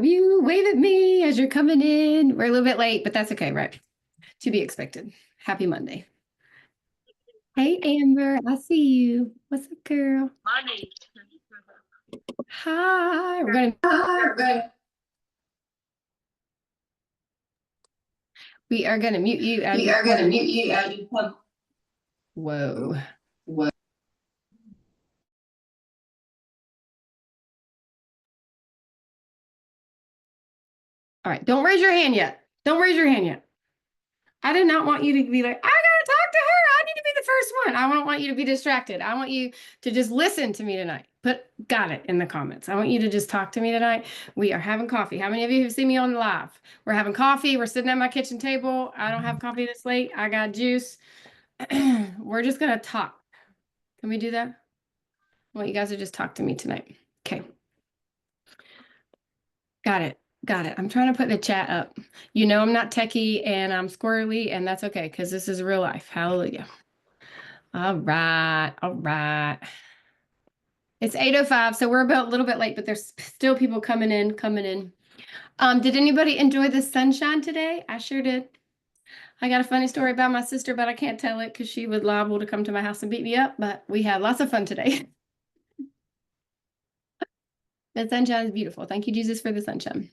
up? You wave at me as you're coming in. We're a little bit late, but that's okay, right? To be expected. Happy Monday. Hey, Amber, I see you. What's up, girl? Money. Hi. We are gonna mute you as you come. Whoa. All right, don't raise your hand yet. Don't raise your hand yet. I did not want you to be like, I gotta talk to her. I need to be the first one. I don't want you to be distracted. I want you to just listen to me tonight. Got it in the comments. I want you to just talk to me tonight. We are having coffee. How many of you have seen me on live? We're having coffee. We're sitting at my kitchen table. I don't have coffee this late. I got juice. We're just gonna talk. Can we do that? I want you guys to just talk to me tonight. Okay. Got it. Got it. I'm trying to put the chat up. You know, I'm not techie and I'm squirrely, and that's okay because this is real life. Hallelujah. All right. All right. It's 8:05, so we're about a little bit late, but there's still people coming in. Did anybody enjoy the sunshine today? I sure did. I got a funny story about my sister, but I can't tell it because she was liable to come to my house and beat me up, but we had lots of fun today. The sunshine is beautiful. Thank you, Jesus, for the sunshine.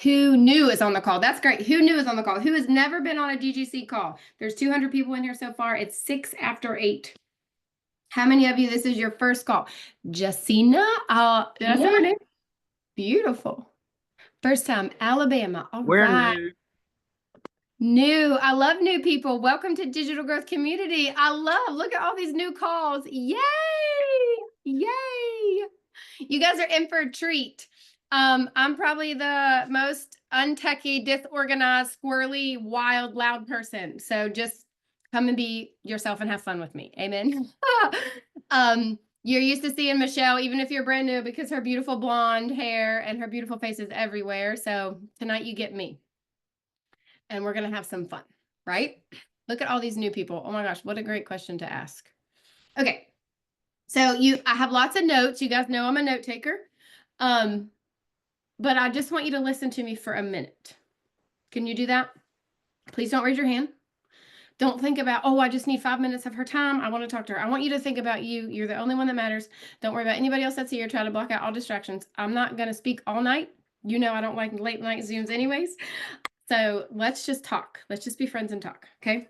Who knew is on the call? That's great. Who knew is on the call? Who has never been on a DGC call? There's 200 people in here so far. It's 6 after 8. How many of you, this is your first call? Jacina, did I say her name? Beautiful. First time, Alabama. All We're right. new. New. I love new people. Welcome to Digital Growth Community. Look at all these new calls. Yay! Yay! You guys are in for a treat. I'm probably the most untechy, disorganized, squirrely, wild, loud person. So just come and be yourself and have fun with me. Amen. You're used to seeing Michelle, even if you're brand new, because her beautiful blonde hair and her beautiful face is everywhere. So tonight you get me. And we're going to have some fun, right? Look at all these new people. Oh my gosh, what a great question to ask. Okay. So I have lots of notes. You guys know I'm a note taker. But I just want you to listen to me for a minute. Can you do that? Please don't raise your hand. Don't think about, oh, I just need 5 minutes of her time. I want to talk to her. I want you to think about you. You're the only one that matters. Don't worry about anybody else that's here. Try to block out all distractions. I'm not going to speak all night. You know I don't like late night Zooms anyways. So let's just talk. Let's just be friends and talk, okay?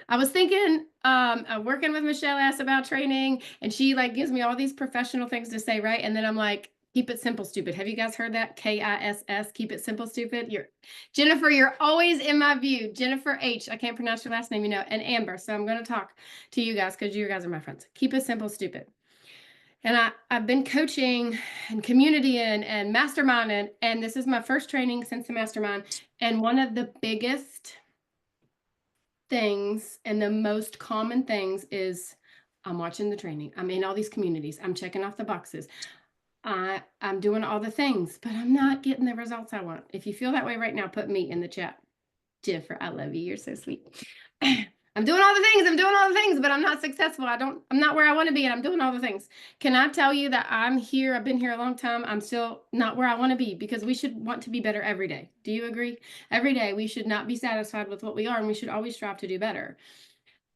I was thinking, working with Michelle asked about training, and she like gives me all these professional things to say, right? And then I'm like, keep it simple, stupid. Have you guys heard that? KISS, keep it simple, stupid. Jennifer, you're always in my view. Jennifer H. I can't pronounce your last name, you know, and Amber. So I'm going to talk to you guys because you guys are my friends. Keep it simple, stupid. And I've been coaching and community and masterminding, and this is my first training since the mastermind. And one of the biggest things and the most common things is I'm watching the training. I'm in all these communities. I'm checking off the boxes. I'm doing all the things, but I'm not getting the results I want. If you feel that way right now, put me in the chat. Jennifer, I love you. You're so sweet. I'm doing all the things, but I'm not successful. I'm not where I want to be, and I'm doing all the things. Can I tell you that I'm here? I've been here a long time. I'm still not where I want to be because we should want to be better every day. Do you agree? Every day we should not be satisfied with what we are, and we should always strive to do better.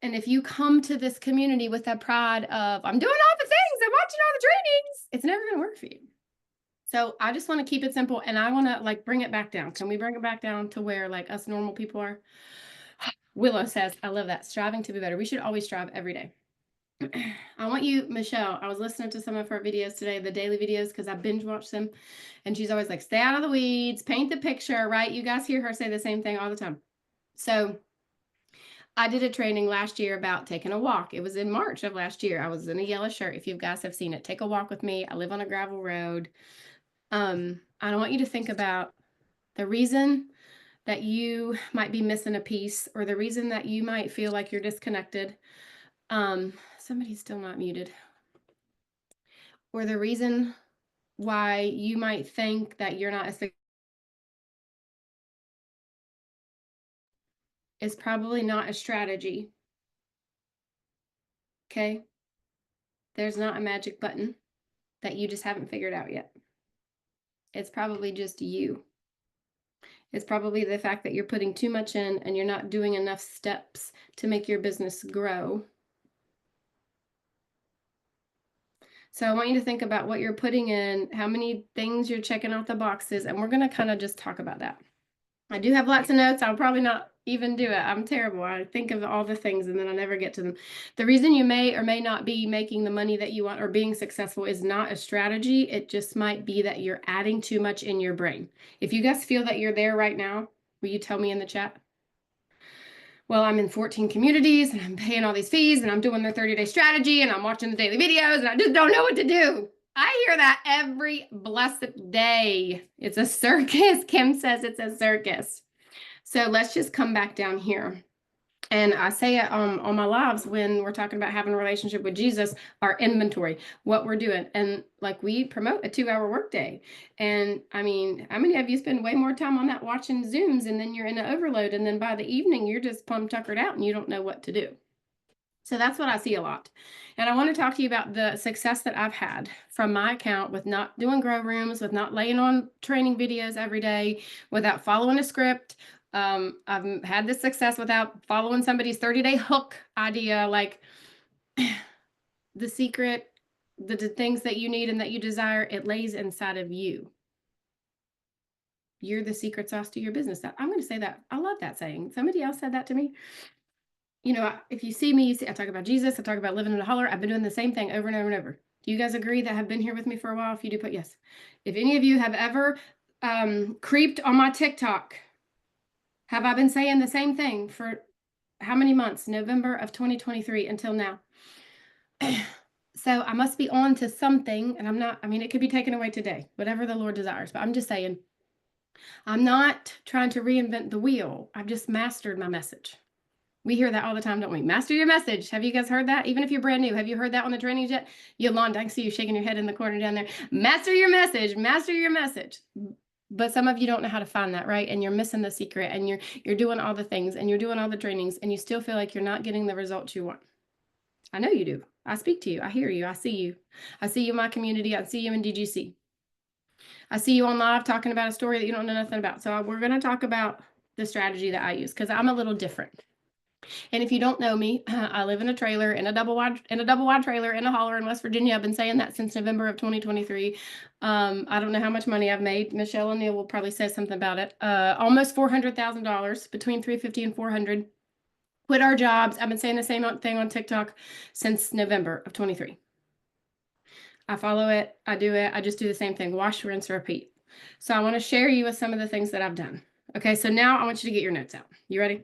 And if you come to this community with that pride of, I'm doing all the things, I'm watching all the trainings, it's never going to work for you. So I just want to keep it simple, and I want to like bring it back down. Can we bring it back down to where like us normal people are? Willow says, I love that. Striving to be better. We should always strive every day. I want you, Michelle, I was listening to some of her videos today, the daily videos, because I binge watched them. And she's always like, stay out of the weeds, paint the picture, right? You guys hear her say the same thing all the time. So I did a training last year about taking a walk. It was in March of last year. I was in a yellow shirt. If you guys have seen it, take a walk with me. I live on a gravel road. I don't want you to think about the reason that you might be missing a piece or the reason that you might feel like you're disconnected. Somebody's still not muted. Or the reason why you might think that you're not as is probably not a strategy. Okay? there's not a magic button that you just haven't figured out yet. It's probably just you. It's probably the fact that you're putting too much in and you're not doing enough steps to make your business grow. So I want you to think about what you're putting in, how many things you're checking off the boxes, and we're going to kind of just talk about that. I do have lots of notes. I'll probably not even do it. I'm terrible. I think of all the things and then I never get to them. The reason you may or may not be making the money that you want or being successful is not a strategy. It just might be that you're adding too much in your brain. If you guys feel that you're there right now, will you tell me in the chat? Well, I'm in 14 communities and I'm paying all these fees and I'm doing their 30-day strategy and I'm watching the daily videos and I just don't know what to do. I hear that every blessed day. It's a circus. Kim says it's a circus. So let's just come back down here. And I say it on my lives when we're talking about having a relationship with Jesus, our inventory, what we're doing. And like we promote a 2-hour workday. And I mean, how many of you spend way more time on that watching Zooms and then you're in an overload and then by the evening you're just plumb tuckered out and you don't know what to do. So that's what I see a lot. And I want to talk to you about the success that I've had from my account with not doing grow rooms, with not laying on training videos every day, without following a script. I've had this success without following somebody's 30-day hook idea, like the secret, the things that you need and that you desire, it lays inside of you. You're the secret sauce to your business. I'm going to say that. I love that saying. Somebody else said that to me. You know, if you see me, you see, I talk about Jesus. I talk about living in a holler. I've been doing the same thing over and over and over. Do you guys agree that have been here with me for a while? If you do, put yes. If any of you have ever creeped on my TikTok, have I been saying the same thing for how many months? November of 2023 until now. So I must be on to something, and I'm not, I mean, it could be taken away today, whatever the Lord desires, but I'm just saying, I'm not trying to reinvent the wheel. I've just mastered my message. We hear that all the time, don't we? Master your message. Have you guys heard that? Even if you're brand new, have you heard that on the trainings yet? Yolanda, I can see you shaking your head in the corner down there. Master your message. Master your message. But some of you don't know how to find that, right? And you're missing the secret and you're doing all the things and you're doing all the trainings and you still feel like you're not getting the results you want. I know you do. I speak to you. I hear you. I see you. I see you in my community. I see you in DGC. I see you on live talking about a story that you don't know nothing about. So we're going to talk about the strategy that I use because I'm a little different. And if you don't know me, I live in a trailer, in a double wide trailer in a holler in West Virginia. I've been saying that since November of 2023. I don't know how much money I've made. Michelle O'Neill will probably say something about it. Almost $400,000, between $350,000 and $400,000. Quit our jobs. I've been saying the same thing on TikTok since November of 23. I follow it. I do it. I just do the same thing. Wash, rinse, repeat. So I want to share you with some of the things that I've done. Okay, so now I want you to get your notes out. You ready?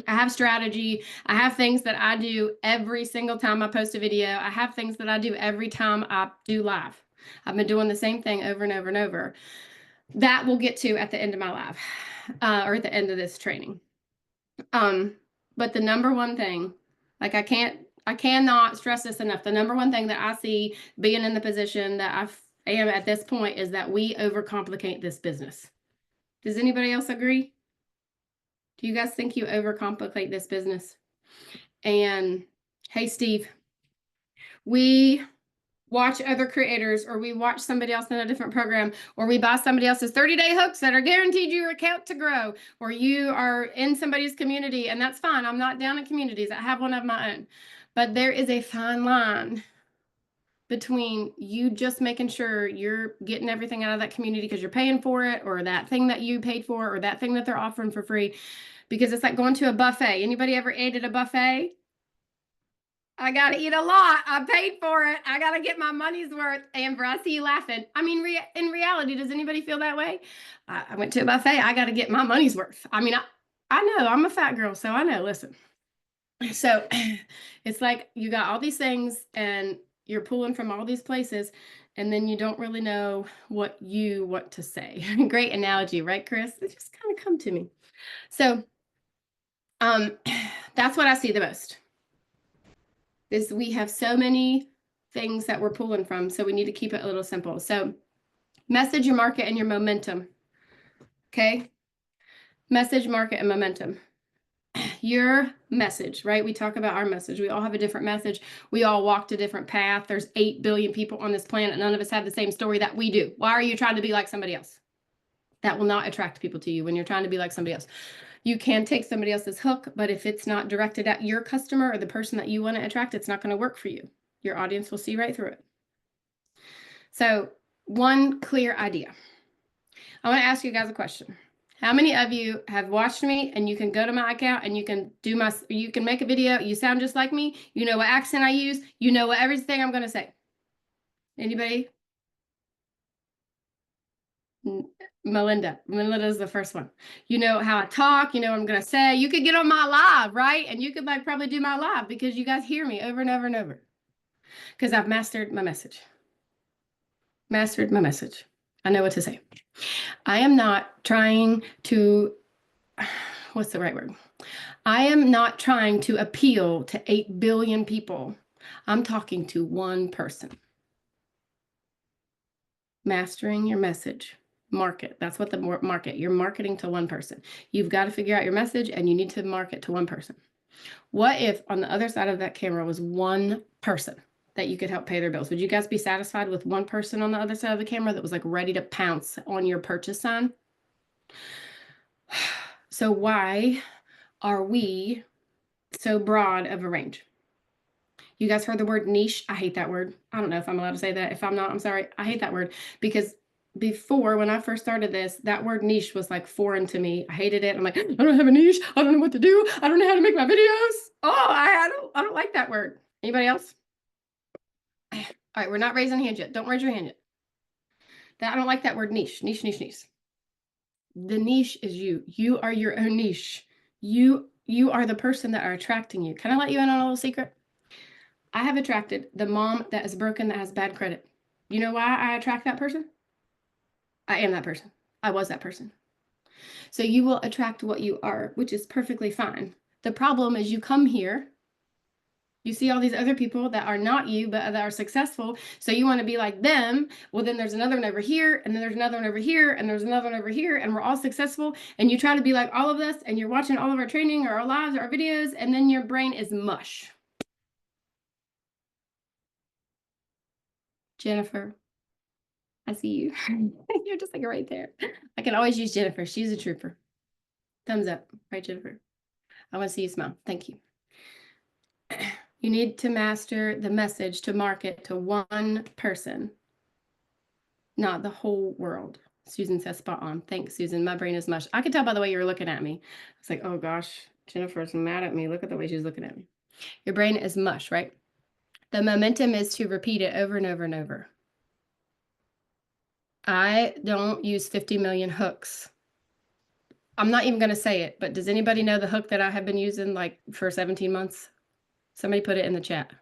I have strategy. I have things that I do every single time I post a video. I have things that I do every time I do live. I've been doing the same thing over and over and over. That we'll get to at the end of my live or at the end of this training. But the number one thing, like I cannot stress this enough. The number one thing that I see being in the position that I am at this point is that we overcomplicate this business. Does anybody else agree? Do you guys think you overcomplicate this business? And hey, Steve, we watch other creators or we watch somebody else in a different program or we buy somebody else's 30-day hooks that are guaranteed your account to grow or you are in somebody's community and that's fine. I'm not down in communities. I have one of my own. But there is a fine line between you just making sure you're getting everything out of that community because you're paying for it or that thing that you paid for or that thing that they're offering for free. Because it's like going to a buffet. Anybody ever ate at a buffet? I got to eat a lot. I paid for it. I got to get my money's worth. Amber, I see you laughing. I mean, in reality, does anybody feel that way? I went to a buffet. I got to get my money's worth. I mean, I know I'm a fat girl, so I know. Listen. So it's like you got all these things and you're pulling from all these places and then you don't really know what you want to say. Great analogy, right, Chris? It just kind of come to me. So that's what I see the most is we have so many things that we're pulling from. So we need to keep it a little simple. So message, your market, and your momentum. Okay. Message, market, and momentum. your message, right? We talk about our message. We all have a different message. We all walked a different path. There's 8 billion people on this planet. None of us have the same story that we do. Why are you trying to be like somebody else? That will not attract people to you when you're trying to be like somebody else. You can take somebody else's hook, but if it's not directed at your customer or the person that you want to attract, it's not going to work for you. Your audience will see right through it. So, one clear idea. I want to ask you guys a question. How many of you have watched me and you can go to my account and you can make a video, you sound just like me, you know what accent I use, you know what everything I'm going to say. Anybody? Melinda's the first one. You know how I talk, you know what I'm going to say. You could get on my live, right? And you could like probably do my live because you guys hear me over and over and over. Because I've mastered my message. Mastered my message. I know what to say. I am not trying to, what's the right word? I am not trying to appeal to 8 billion people. I'm talking to one person. Mastering your message. Market. That's what the market. You're marketing to one person. You've got to figure out your message and you need to market to one person. What if on the other side of that camera was one person that you could help pay their bills? Would you guys be satisfied with one person on the other side of the camera that was like ready to pounce on your purchase sign? So why are we so broad of a range? You guys heard the word niche? I hate that word. I don't know if I'm allowed to say that. If I'm not, I'm sorry. I hate that word because before, when I first started this, that word niche was like foreign to me. I hated it. I'm like, I don't have a niche. I don't know what to do. I don't know how to make my videos. Oh, I don't like that word. Anybody else? All right, we're not raising hands yet. Don't raise your hand yet. I don't like that word niche. Niche, niche, niche. The niche is you. You are your own niche. You are the person that are attracting you. Can I let you in on a little secret? I have attracted the mom that is broken, that has bad credit. You know why I attract that person? I am that person. I was that person. So you will attract what you are, which is perfectly fine. The problem is you come here, you see all these other people that are not you, but that are successful. So you want to be like them. Well, then there's another one over here, and then there's another one over here, and there's another one over here, and we're all successful. And you try to be like all of us, and you're watching all of our training or our lives or our videos, and then your brain is mush. Jennifer, I see you. You're just like right there. I can always use Jennifer. She's a trooper. Thumbs up. Right, Jennifer? I want to see you smile. Thank you. You need to master the message to market to one person, not the whole world. Susan says spot on. Thanks, Susan. My brain is mush. I could tell by the way you were looking at me. It's like, oh gosh, Jennifer's mad at me. Look at the way she's looking at me. Your brain is mush, right? The momentum is to repeat it over and over and over. I don't use 50 million hooks. I'm not even going to say it, but does anybody know the hook that I have been using like for 17 months? Somebody put it in the chat.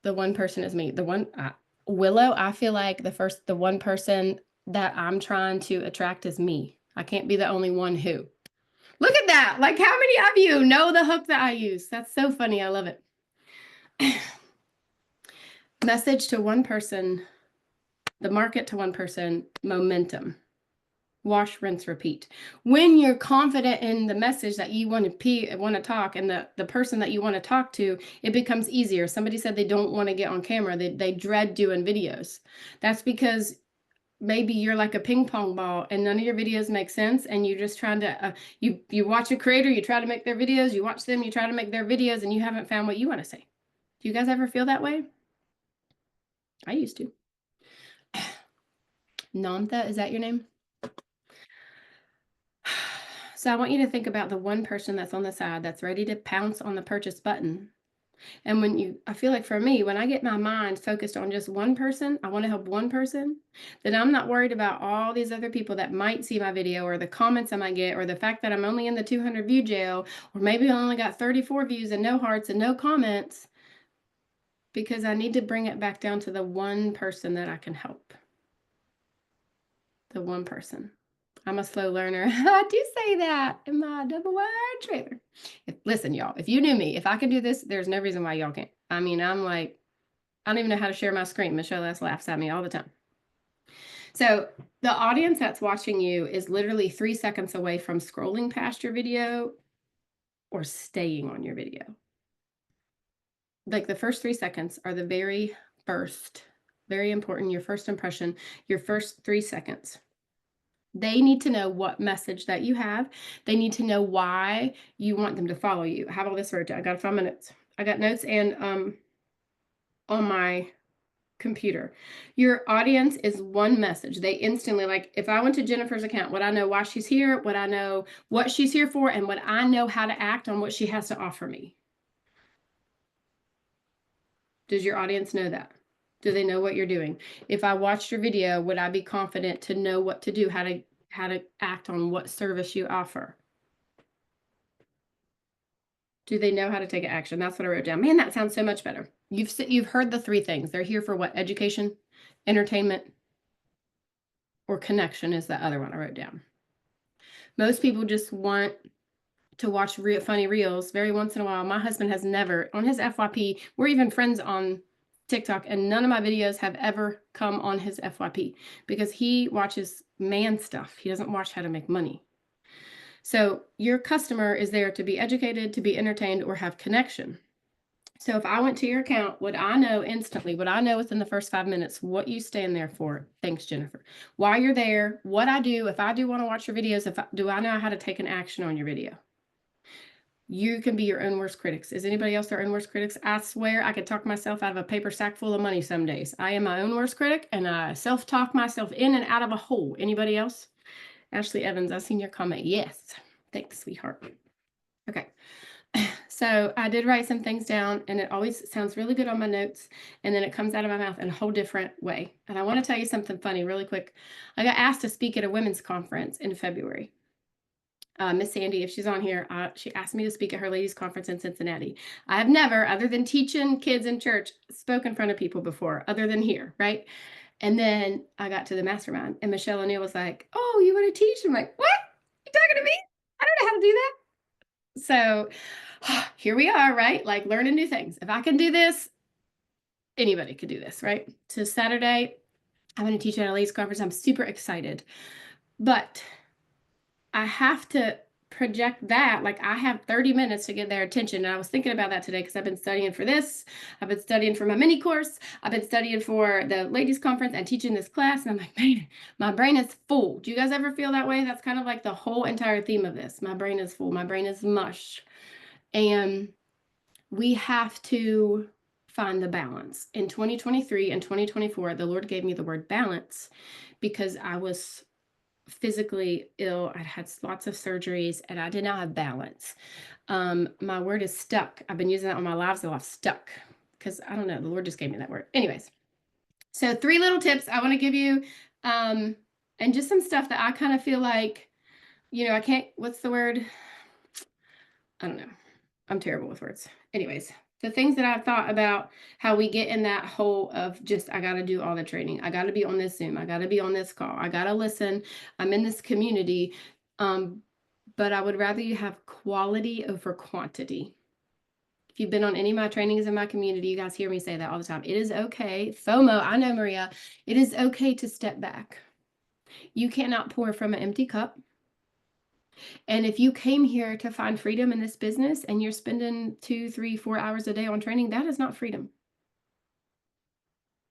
The one person is me. Willow, I feel like the one person that I'm trying to attract is me. I can't be the only one who. Look at that. Like how many of you know the hook that I use? That's so funny. I love it. Message to one person, the market to one person, momentum. Wash, rinse, repeat. When you're confident in the message that you want to talk and the person that you want to talk to, it becomes easier. Somebody said they don't want to get on camera. They dread doing videos. That's because maybe you're like a ping pong ball and none of your videos make sense. And you're just trying to, you watch a creator, you try to make their videos, you watch them, you try to make their videos, and you haven't found what you want to say. Do you guys ever feel that way? I used to. Namtha, is that your name? So I want you to think about the one person that's on the side that's ready to pounce on the purchase button. And I feel like for me, when I get my mind focused on just one person, I want to help one person, then I'm not worried about all these other people that might see my video or the comments I might get or the fact that I'm only in the 200 view jail, or maybe I only got 34 views and no hearts and no comments, because I need to bring it back down to the one person that I can help. The one person. I'm a slow learner. I do say that in my double wide trailer. Listen, y'all, if you knew me, if I could do this, there's no reason why y'all can't. I mean, I'm like, I don't even know how to share my screen. Michelle S. laughs at me all the time. So the audience that's watching you is literally 3 seconds away from scrolling past your video or staying on your video. Like the first 3 seconds are the very first, very important, your first impression, your first 3 seconds. They need to know what message that you have. They need to know why you want them to follow you. I have all this wrote down. I got 5 minutes. I got notes and on my computer. Your audience is one message. They instantly, like if I went to Jennifer's account, would I know why she's here, what I know what she's here for, and what I know how to act on what she has to offer me. Does your audience know that? Do they know what you're doing? If I watched your video, would I be confident to know what to do, how to act on what service you offer? Do they know how to take action? That's what I wrote down. Man, that sounds so much better. You've heard the 3 things. They're here for what? Education, entertainment, or connection is the other one I wrote down. Most people just want to watch funny reels very once in a while. My husband has never, on his FYP, we're even friends on TikTok, and none of my videos have ever come on his FYP because he watches man stuff. He doesn't watch how to make money. So your customer is there to be educated, to be entertained, or have connection. So if I went to your account, would I know instantly, would I know within the first 5 minutes what you stand there for? Thanks, Jennifer. Why you're there, what I do, if I do want to watch your videos, do I know how to take an action on your video? You can be your own worst critics. Is anybody else their own worst critics? I swear I could talk myself out of a paper sack full of money some days. I am my own worst critic, and I self-talk myself in and out of a hole. Anybody else? Ashley Evans, I've seen your comment. Yes. Thanks, sweetheart. Okay. So I did write some things down, and it always sounds really good on my notes, and then it comes out of my mouth in a whole different way. And I want to tell you something funny really quick. I got asked to speak at a women's conference in February. Miss Sandy, if she's on here, she asked me to speak at her ladies' conference in Cincinnati. I have never, other than teaching kids in church, spoke in front of people before, other than here, right? And then I got to the mastermind, and Michelle O'Neill was like, "Oh, you want to teach?" I'm like, "What? You talking to me? I don't know how to do that." So here we are, right? Like learning new things. If I can do this, anybody could do this, right? So Saturday, I'm going to teach at a ladies' conference. I'm super excited, but I have to project that like I have 30 minutes to get their attention. And I was thinking about that today because I've been studying for this. I've been studying for my mini course. I've been studying for the ladies conference and teaching this class. And I'm like, man, my brain is full. Do you guys ever feel that way? That's kind of like the whole entire theme of this. My brain is full. My brain is mush. And we have to find the balance. In 2023 and 2024, the Lord gave me the word balance because I was physically ill. I'd had lots of surgeries and I did not have balance. My word is stuck. I've been using that on my lives a lot. Stuck. Because I don't know, the Lord just gave me that word. Anyways, so 3 little tips I want to give you. And just some stuff that I kind of feel like, I can't, what's the word? I don't know. I'm terrible with words. Anyways, the things that I've thought about how we get in that hole of just, I got to do all the training. I got to be on this Zoom. I got to be on this call. I got to listen. I'm in this community. But I would rather you have quality over quantity. If you've been on any of my trainings in my community, you guys hear me say that all the time. It is okay. FOMO, I know, Maria. It is okay to step back. You cannot pour from an empty cup. And if you came here to find freedom in this business and you're spending 2, 3, 4 hours a day on training, that is not freedom.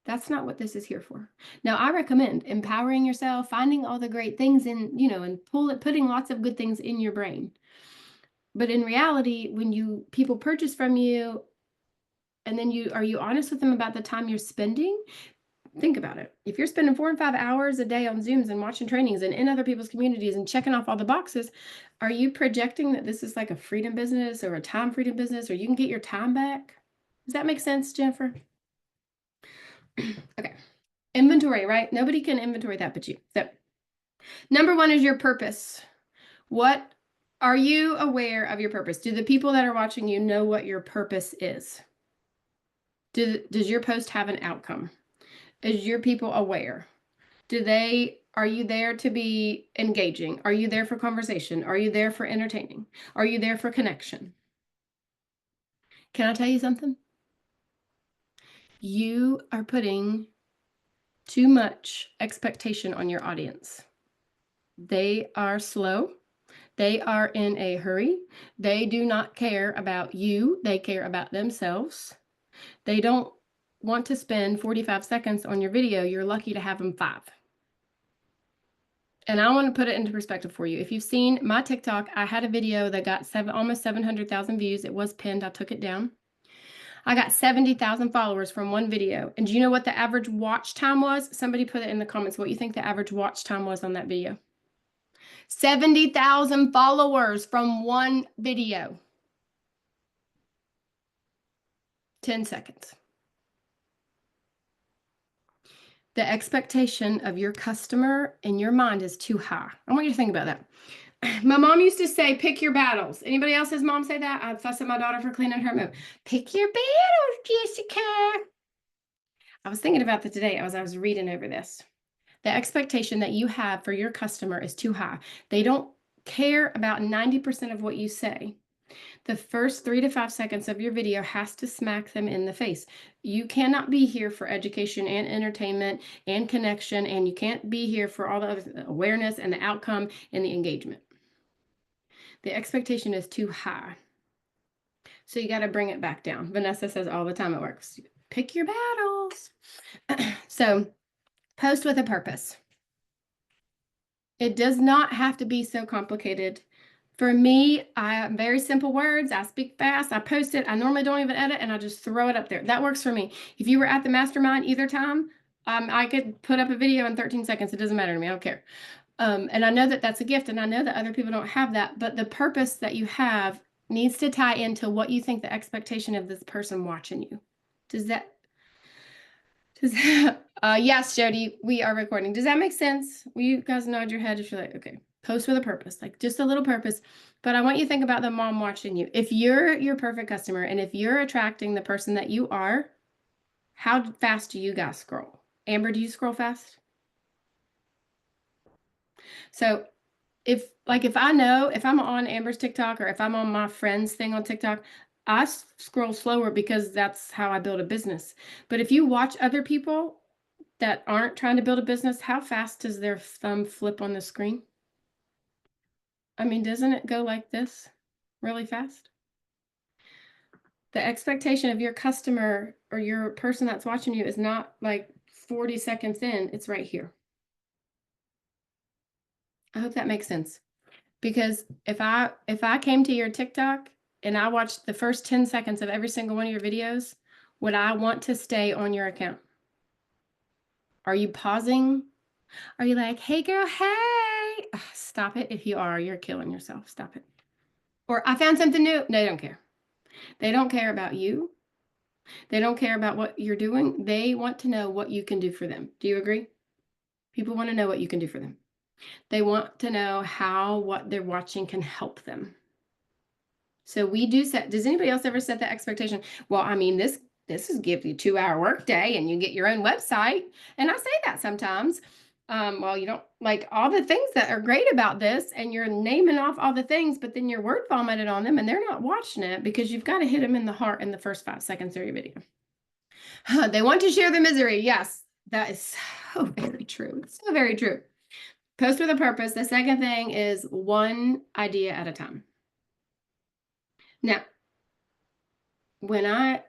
That's not what this is here for. Now, I recommend empowering yourself, finding all the great things and putting lots of good things in your brain. But in reality, when people purchase from you, and then are you honest with them about the time you're spending? Think about it. If you're spending 4 and 5 hours a day on Zooms and watching trainings and in other people's communities and checking off all the boxes, are you projecting that this is like a freedom business or a time freedom business, or you can get your time back? Does that make sense, Jennifer? Okay. Inventory, right? Nobody can inventory that but you. So number 1 is your purpose. What are you aware of your purpose? Do the people that are watching you know what your purpose is? Does your post have an outcome? Is your people aware? Are you there to be engaging? Are you there for conversation? Are you there for entertaining? Are you there for connection? Can I tell you something? You are putting Too much expectation on your audience. They are slow. They are in a hurry. They do not care about you. They care about themselves. They don't want to spend 45 seconds on your video. You're lucky to have them 5. And I want to put it into perspective for you. If you've seen my TikTok, I had a video that got almost 700,000 views. It was pinned. I took it down. I got 70,000 followers from one video. And do you know what the average watch time was? Somebody put it in the comments what you think the average watch time was on that video. 70,000 followers from one video. 10 seconds. The expectation of your customer in your mind is too high. I want you to think about that. My mom used to say, pick your battles. Anybody else's mom say that? I'd fuss at my daughter for cleaning her room. Pick your battles, Jessica. I was thinking about that today as I was reading over this. The expectation that you have for your customer is too high. They don't care about 90% of what you say. The first 3 to 5 seconds of your video has to smack them in the face. You cannot be here for education and entertainment and connection, and you can't be here for all the other awareness and the outcome and the engagement. The expectation is too high. So you got to bring it back down. Vanessa says all the time it works. Pick your battles. So post with a purpose. It does not have to be so complicated. For me, I have very simple words. I speak fast. I post it. I normally don't even edit, and I just throw it up there. That works for me. If you were at the mastermind either time, I could put up a video in 13 seconds. It doesn't matter to me. I don't care. And I know that that's a gift, and I know that other people don't have that, but the purpose that you have needs to tie into what you think the expectation of this person watching you. Yes, Jody, we are recording. Does that make sense? Will you guys nod your head if you're like, okay, post with a purpose, like just a little purpose. But I want you to think about the mom watching you. If you're your perfect customer and if you're attracting the person that you are, how fast do you guys scroll? Amber, do you scroll fast? So if I know, if I'm on Amber's TikTok or if I'm on my friend's thing on TikTok, I scroll slower because that's how I build a business. But if you watch other people that aren't trying to build a business, how fast does their thumb flip on the screen? I mean, doesn't it go like this really fast? The expectation of your customer or your person that's watching you is not like 40 seconds in, it's right here. I hope that makes sense. Because if I came to your TikTok and I watched the first 10 seconds of every single one of your videos, would I want to stay on your account? Are you pausing? Are you like, hey girl, hey? Ugh, stop it. If you are, you're killing yourself. Stop it. Or I found something new. No, they don't care. They don't care about you. They don't care about what you're doing. They want to know what you can do for them. Do you agree? People want to know what you can do for them. They want to know how what they're watching can help them. So we do set, does anybody else ever set that expectation? Well, I mean, this is give you a 2-hour workday and you get your own website. And I say that sometimes. Well, you don't like all the things that are great about this and you're naming off all the things, but then you're word vomited on them and they're not watching it because you've got to hit them in the heart in the first 5 seconds of your video. They want to share the misery. Yes, that is so very true. It's so very true. Post with a purpose. The second thing is one idea at a time. Now, when I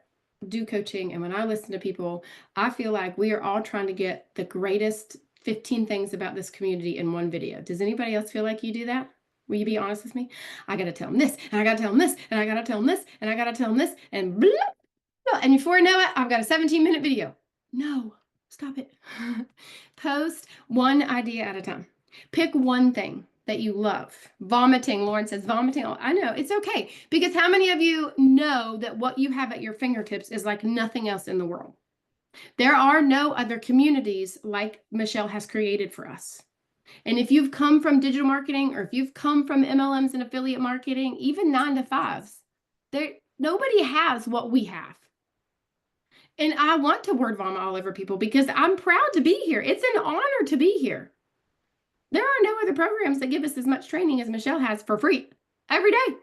do coaching and when I listen to people, I feel like we are all trying to get the greatest 15 things about this community in one video. Does anybody else feel like you do that? Will you be honest with me? I got to tell them this, and I got to tell them this, and I got to tell them this, and I got to tell them this, and blah, blah. And before I know it, I've got a 17-minute video. No, stop it. Post one idea at a time. Pick one thing that you love. Vomiting, Lauren says, vomiting. I know, it's okay. Because how many of you know that what you have at your fingertips is like nothing else in the world? There are no other communities like Michelle has created for us. And if you've come from digital marketing or if you've come from MLMs and affiliate marketing, even 9-to-5s, nobody has what we have. And I want to word vomit all over people because I'm proud to be here. It's an honor to be here. There are no other programs that give us as much training as Michelle has for free every day.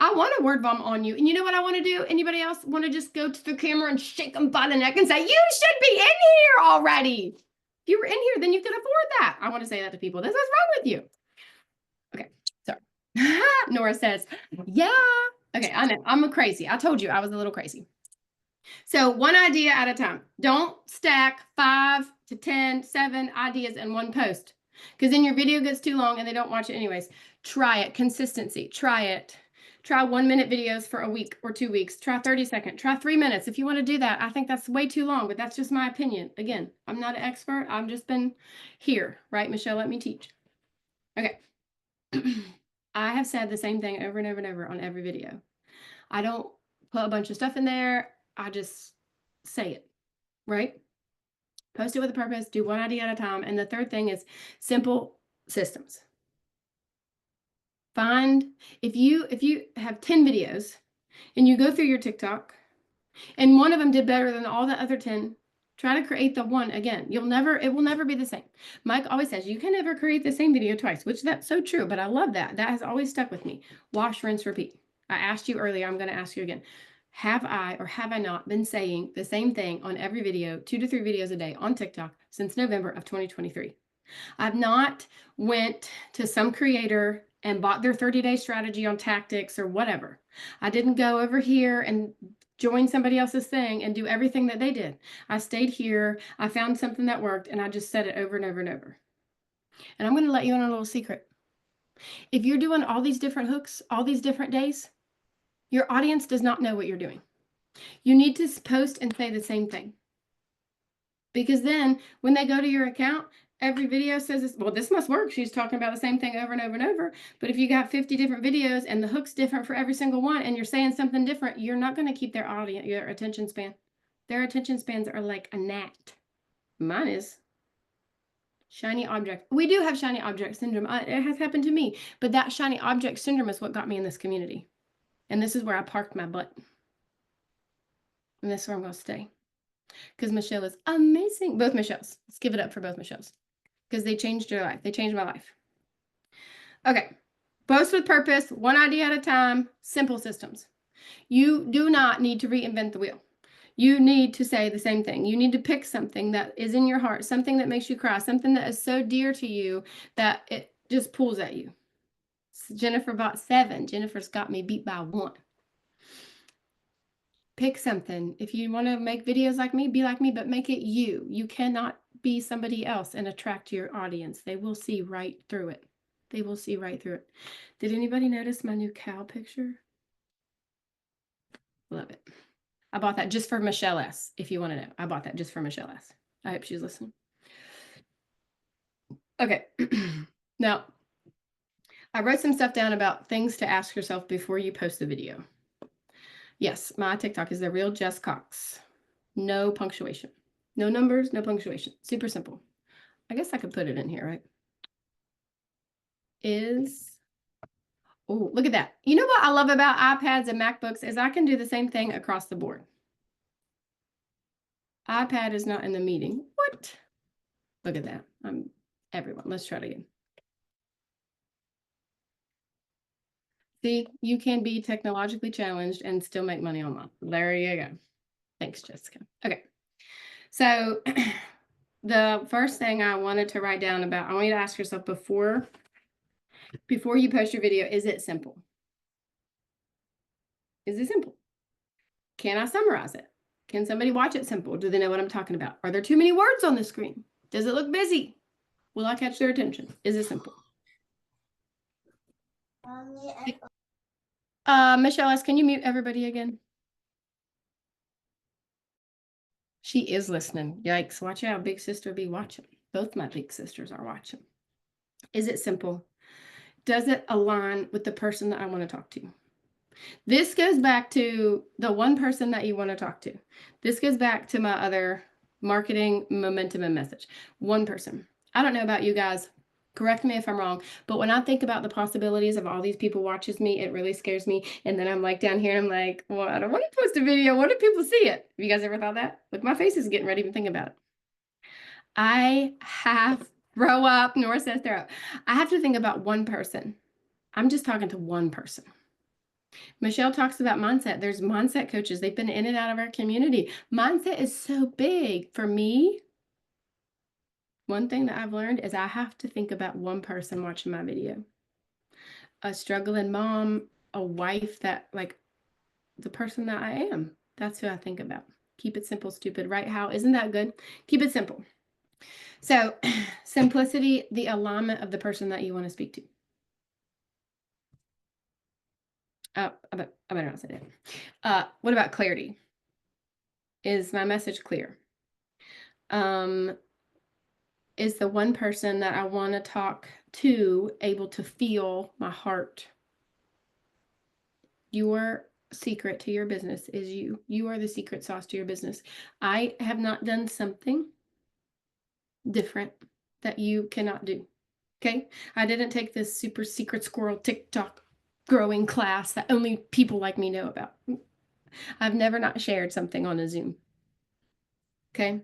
I want to word vomit on you. And you know what I want to do? Anybody else want to just go to the camera and shake them by the neck and say, you should be in here already. If you were in here, then you could afford that. I want to say that to people. This is wrong with you. Okay, sorry. Nora says, yeah. Okay, I know. I'm crazy. I told you I was a little crazy. So one idea at a time. Don't stack 5 to 10, 7 ideas in one post, because then your video gets too long and they don't watch it anyways. Try it. Consistency. Try it. Try 1-minute videos for a week or 2 weeks. Try 30-second. Try 3 minutes. If you want to do that, I think that's way too long, but that's just my opinion. Again, I'm not an expert. I've just been here, right, Michelle? Let me teach. Okay. I have said the same thing over and over and over on every video. I don't put a bunch of stuff in there. I just say it, right? Post it with a purpose, do one idea at a time. And the third thing is simple systems. Find, if you have 10 videos and you go through your TikTok and one of them did better than all the other 10, try to create the one again. It will never be the same. Mike always says you can never create the same video twice, which that's so true, but I love that. That has always stuck with me. Wash, rinse, repeat. I asked you earlier, I'm going to ask you again. Have I or have I not been saying the same thing on every video, 2 to 3 videos a day on TikTok since November of 2023? I've not went to some creator and bought their 30-day strategy on tactics or whatever. I didn't go over here and join somebody else's thing and do everything that they did. I stayed here. I found something that worked and I just said it over and over and over. And I'm going to let you in on a little secret. If you're doing all these different hooks, all these different days, your audience does not know what you're doing. You need to post and say the same thing. Because then when they go to your account, every video says, well, this must work. She's talking about the same thing over and over and over. But if you got 50 different videos and the hook's different for every single one and you're saying something different, you're not going to keep their audience, your attention span. Their attention spans are like a gnat. Mine is. Shiny object. We do have shiny object syndrome. It has happened to me. But that shiny object syndrome is what got me in this community. And this is where I parked my butt. And this is where I'm going to stay. Because Michelle is amazing. Both Michelles. Let's give it up for both Michelles. Because they changed your life. They changed my life. Okay. Post with purpose, one idea at a time, simple systems. You do not need to reinvent the wheel. You need to say the same thing. You need to pick something that is in your heart, something that makes you cry, something that is so dear to you that it just pulls at you. Jennifer bought 7. Jennifer's got me beat by 1. Pick something. If you want to make videos like me, be like me, but make it you. You cannot be somebody else and attract your audience. They will see right through it. They will see right through it. Did anybody notice my new cow picture? Love it. I bought that just for Michelle S. If you want to know, I bought that just for Michelle S. I hope she's listening. Okay. Now, I wrote some stuff down about things to ask yourself before you post the video. Yes, my TikTok is the real Jess Cox. No punctuation. No numbers, no punctuation. Super simple. I guess I could put it in here, right? Oh, look at that. You know what I love about iPads and MacBooks is I can do the same thing across the board. iPad is not in the meeting. What? Look at that. Everyone, let's try it again. See, you can be technologically challenged and still make money online. There you go. Thanks, Jessica. Okay. So the first thing I wanted to write down about, I want you to ask yourself before you post your video, is it simple? Is it simple? Can I summarize it? Can somebody watch it simple? Do they know what I'm talking about? Are there too many words on the screen? Does it look busy? Will I catch their attention? Is it simple? Michelle S., can you mute everybody again? She is listening. Yikes. Watch out. Big sister be watching. Both my big sisters are watching. Is it simple? Does it align with the person that I want to talk to? This goes back to the one person that you want to talk to. This goes back to my other marketing momentum and message. One person. I don't know about you guys. Correct me if I'm wrong, but when I think about the possibilities of all these people watches me, it really scares me. And then I'm like down here and I'm like, well, I don't want to post a video. What if people see it? Have you guys ever thought that? Look, my face is getting ready to even think about it. I have, throw up, Nora says throw up. I have to think about one person. I'm just talking to one person. Michelle talks about mindset. There's mindset coaches. They've been in and out of our community. Mindset is so big. For me, one thing that I've learned is I have to think about one person watching my video. A struggling mom, a wife that, like, the person that I am. That's who I think about. Keep it simple, stupid, right? How isn't that good? Keep it simple. So, simplicity, the alignment of the person that you want to speak to. Oh, I better not say that. What about clarity? Is my message clear? Is the one person that I want to talk to able to feel my heart? Your secret to your business is you. You are the secret sauce to your business. I have not done something different that you cannot do. Okay? I didn't take this super secret squirrel TikTok growing class that only people like me know about. I've never not shared something on a Zoom. Okay?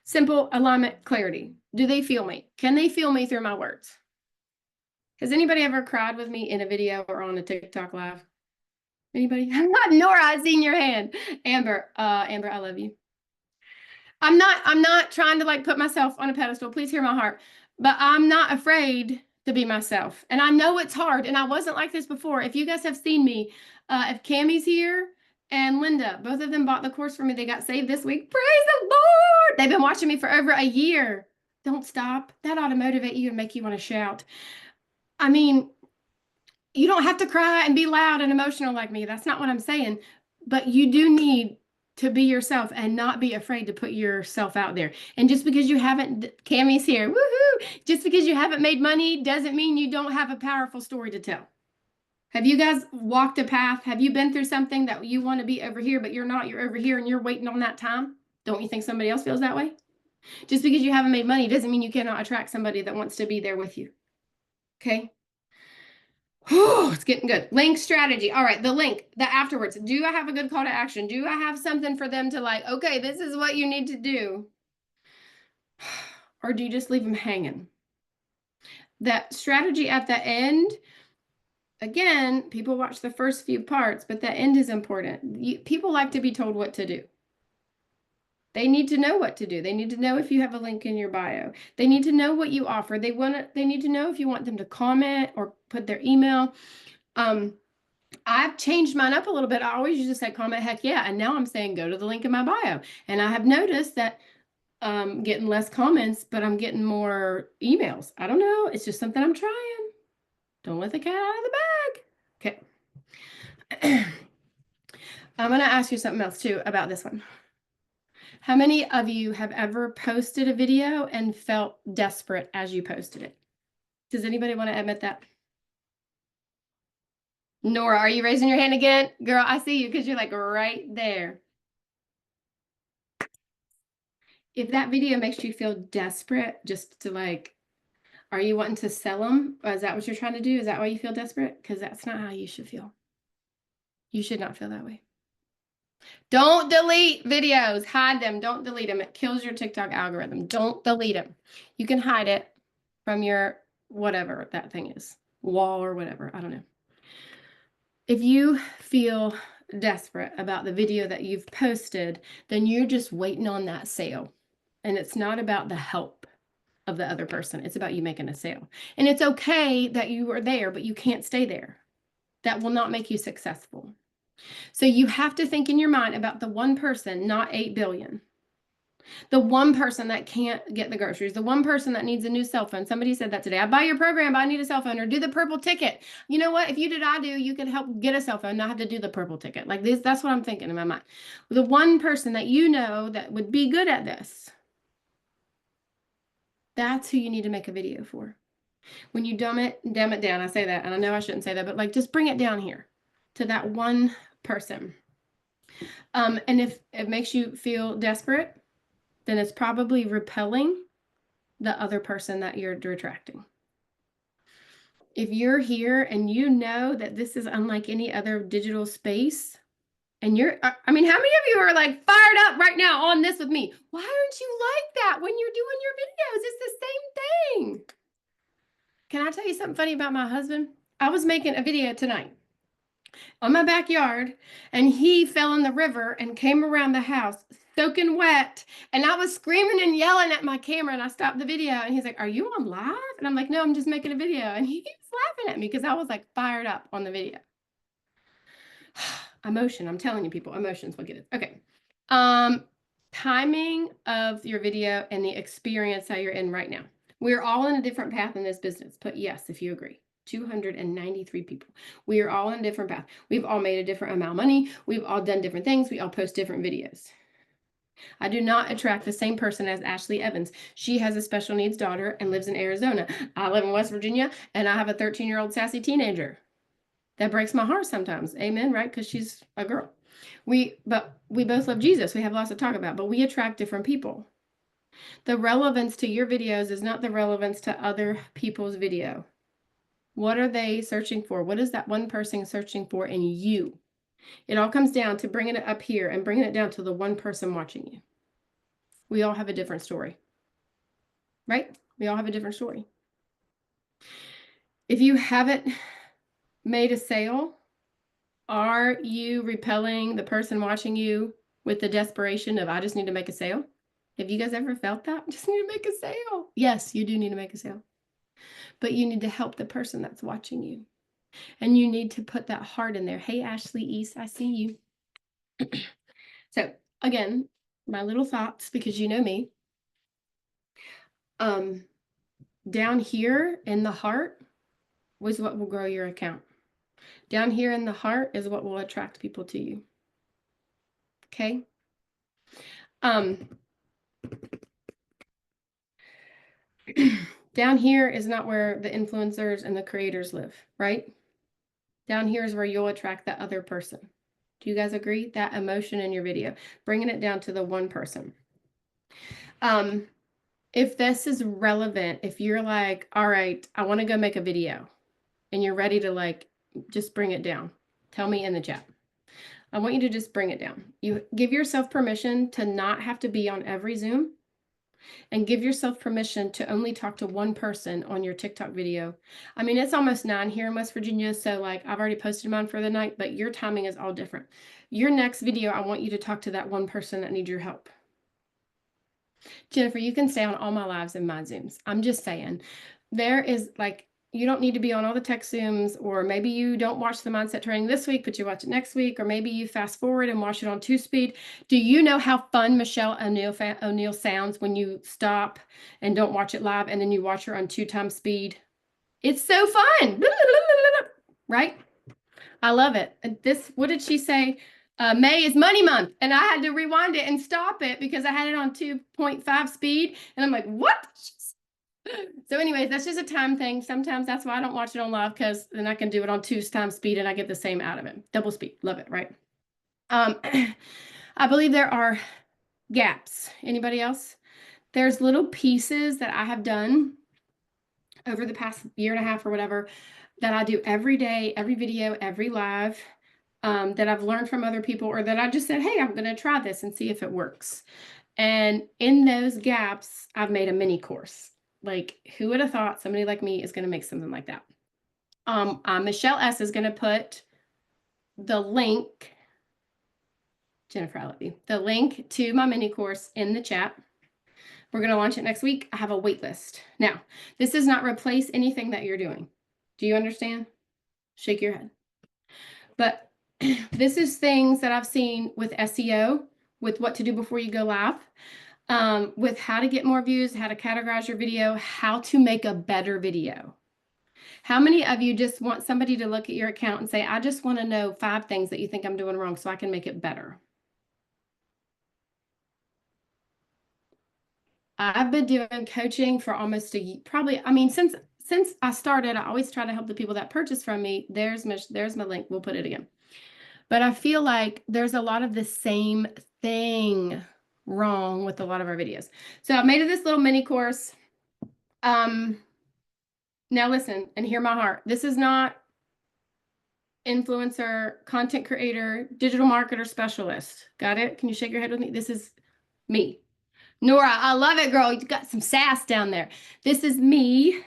Simple alignment, clarity. Do they feel me? Can they feel me through my words? Has anybody ever cried with me in a video or on a TikTok live? Anybody? Nora, I seen your hand. Amber, Amber, I love you. I'm not trying to like put myself on a pedestal. Please hear my heart. But I'm not afraid to be myself. And I know it's hard. And I wasn't like this before. If you guys have seen me, if Cammy's here and Linda, both of them bought the course for me. They got saved this week. Praise the Lord. They've been watching me for over a year. Don't stop. That ought to motivate you and make you want to shout. I mean, you don't have to cry and be loud and emotional like me. That's not what I'm saying. But you do need to be yourself and not be afraid to put yourself out there. And just because you haven't, Cammy's here, woohoo! Just because you haven't made money doesn't mean you don't have a powerful story to tell. Have you guys walked a path? Have you been through something that you want to be over here, but you're not? You're over here and you're waiting on that time? Don't you think somebody else feels that way? Just because you haven't made money doesn't mean you cannot attract somebody that wants to be there with you. Okay? Oh, it's getting good. Link strategy. All right, the link, the afterwards. Do I have a good call to action? Do I have something for them to like, okay, this is what you need to do? Or do you just leave them hanging? That strategy at the end, again, people watch the first few parts, but the end is important. People like to be told what to do. They need to know what to do. They need to know if you have a link in your bio. They need to know what you offer. They need to know if you want them to comment or put their email. I've changed mine up a little bit. I always used to say comment, heck yeah. And now I'm saying go to the link in my bio. And I have noticed that getting less comments, but I'm getting more emails. I don't know. It's just something I'm trying. Don't let the cat out of the bag. Okay. I'm going to ask you something else too about this one. How many of you have ever posted a video and felt desperate as you posted it? Does anybody want to admit that? Nora, are you raising your hand again? Girl, I see you because you're like right there. If that video makes you feel desperate just to like, are you wanting to sell them? Or is that what you're trying to do? Is that why you feel desperate? Because that's not how you should feel. You should not feel that way. Don't delete videos. Hide them. Don't delete them. It kills your TikTok algorithm. Don't delete them. You can hide it from your whatever that thing is, wall or whatever. I don't know. If you feel desperate about the video that you've posted, then you're just waiting on that sale. And it's not about the help of the other person. It's about you making a sale. And it's okay that you are there, but you can't stay there. That will not make you successful. So you have to think in your mind about the one person, not 8 billion. The one person that can't get the groceries, the one person that needs a new cell phone. Somebody said that today. I buy your program, but I need a cell phone, or do the purple ticket. You know what? If you did, you could help get a cell phone, not have to do the purple ticket. Like this, that's what I'm thinking in my mind. The one person that you know that would be good at this, that's who you need to make a video for. When you dumb it down, I say that, and I know I shouldn't say that, but like just bring it down here to that one person. And if it makes you feel desperate, then it's probably repelling the other person that you're attracting. If you're here and you know that this is unlike any other digital space, and I mean, how many of you are like fired up right now on this with me? Why aren't you like that when you're doing your videos? It's the same thing. Can I tell you something funny about my husband? I was making a video tonight. on my backyard, and he fell in the river and came around the house soaking wet. And I was screaming and yelling at my camera, and I stopped the video. And he's like, "Are you on live?" And I'm like, "No, I'm just making a video." And he was laughing at me because I was like fired up on the video. Emotion. I'm telling you, people, emotions will get it. Okay. Um, Timing of your video and the experience that you're in right now. We're all in a different path in this business. Put yes if you agree. 293 people. We are all in a different path. We've all made a different amount of money. We've all done different things. We all post different videos. I do not attract the same person as Ashley Evans. She has a special needs daughter and lives in Arizona. I live in West Virginia, and I have a 13-year-old sassy teenager. That breaks my heart sometimes. Amen, right? Because she's a girl. But we both love Jesus. We have lots to talk about, but we attract different people. The relevance to your videos is not the relevance to other people's video. What are they searching for? What is that one person searching for in you? It all comes down to bringing it up here and bringing it down to the one person watching you. We all have a different story, right? We all have a different story. If you haven't made a sale, are you repelling the person watching you with the desperation of, I just need to make a sale? Have you guys ever felt that? I just need to make a sale. Yes, you do need to make a sale. But you need to help the person that's watching you. And you need to put that heart in there. Hey, Ashley East, I see you. So again, my little thoughts, because you know me. Down here in the heart was what will grow your account. Down here in the heart is what will attract people to you. Okay? Down here is not where the influencers and the creators live, right? Down here is where you'll attract that other person. Do you guys agree? That emotion in your video, bringing it down to the one person. If this is relevant, if you're like, all right, I want to go make a video, and you're ready to like, just bring it down. Tell me in the chat. I want you to just bring it down. You give yourself permission to not have to be on every Zoom, and give yourself permission to only talk to one person on your TikTok video. I mean, it's almost 9 here in West Virginia, so like I've already posted mine for the night, but your timing is all different. Your next video, I want you to talk to that one person that needs your help. Jennifer, you can stay on all my lives and my Zooms. I'm just saying, there is like, you don't need to be on all the tech Zooms, or maybe you don't watch the mindset training this week, but you watch it next week, or maybe you fast forward and watch it on 2-speed. Do you know how fun Michelle O'Neill sounds when you stop and don't watch it live and then you watch her on 2x speed? It's so fun, right? I love it. What did she say? May is money month. And I had to rewind it and stop it because I had it on 2.5 speed. And I'm like, what? So anyways, that's just a time thing. Sometimes that's why I don't watch it on live, because then I can do it on 2x speed and I get the same out of it. Double speed. Love it, right? I believe there are gaps. Anybody else? There's little pieces that I have done over the past year and a half or whatever that I do every day, every video, every live, that I've learned from other people, or that I just said, hey, I'm going to try this and see if it works. And in those gaps, I've made a mini course. Like, who would have thought somebody like me is going to make something like that? Michelle S. is going to put the link, Jennifer, I love you, the link to my mini course in the chat. We're going to launch it next week. I have a wait list. Now, this does not replace anything that you're doing. Do you understand? Shake your head. But this is things that I've seen with SEO, with what to do before you go live, with how to get more views, how to categorize your video, how to make a better video. How many of you just want somebody to look at your account and say, I just want to know 5 things that you think I'm doing wrong so I can make it better? I've been doing coaching for almost a year, probably, I mean, since I started, I always try to help the people that purchase from me. There's my link. We'll put it again. But I feel like there's a lot of the same thing wrong with a lot of our videos. So I made this little mini course. Now listen and hear my heart. This is not influencer, content creator, digital marketer specialist. Got it? Can you shake your head with me? This is me. Nora, I love it, girl. You got some sass down there. This is me.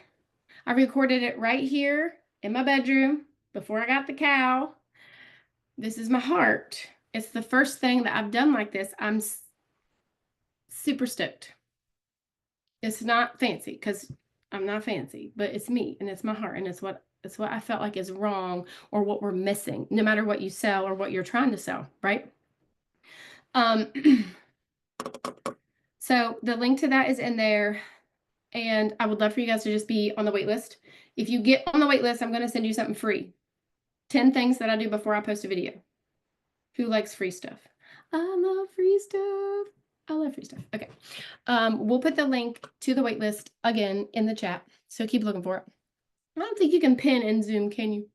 I recorded it right here in my bedroom before I got the cow. This is my heart. It's the first thing that I've done like this. I'm super stoked. It's not fancy because I'm not fancy, but it's me and it's my heart and it's what I felt like is wrong or what we're missing, no matter what you sell or what you're trying to sell, right? Um, so the link to that is in there, and I would love for you guys to just be on the wait list. If you get on the wait list, I'm going to send you something free. 10 things that I do before I post a video. Who likes free stuff? I love free stuff. I love free stuff. Okay. We'll put the link to the waitlist again in the chat. So keep looking for it. I don't think you can pin in Zoom, can you?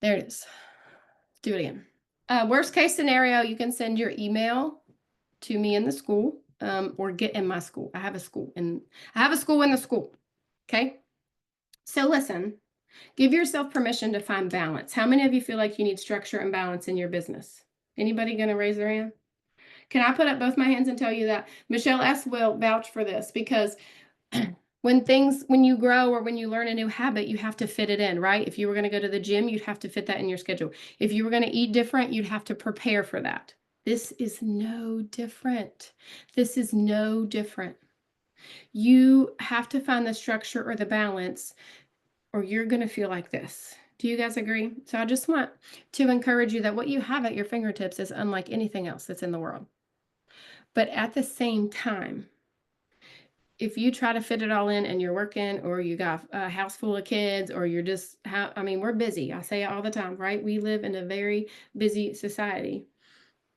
There it is. Do it again. Worst case scenario, you can send your email to me in the school, or get in my school. I have a school in the school. Okay. So listen, give yourself permission to find balance. How many of you feel like you need structure and balance in your business? Anybody going to raise their hand? Can I put up both my hands and tell you that? Michelle S. will vouch for this, because when you grow or when you learn a new habit, you have to fit it in, right? If you were going to go to the gym, you'd have to fit that in your schedule. If you were going to eat different, you'd have to prepare for that. This is no different. This is no different. You have to find the structure or the balance, or you're going to feel like this. Do you guys agree? So I just want to encourage you that what you have at your fingertips is unlike anything else that's in the world. But at the same time, if you try to fit it all in and you're working, or you got a house full of kids, or you're just, we're busy. I say it all the time, right? We live in a very busy society.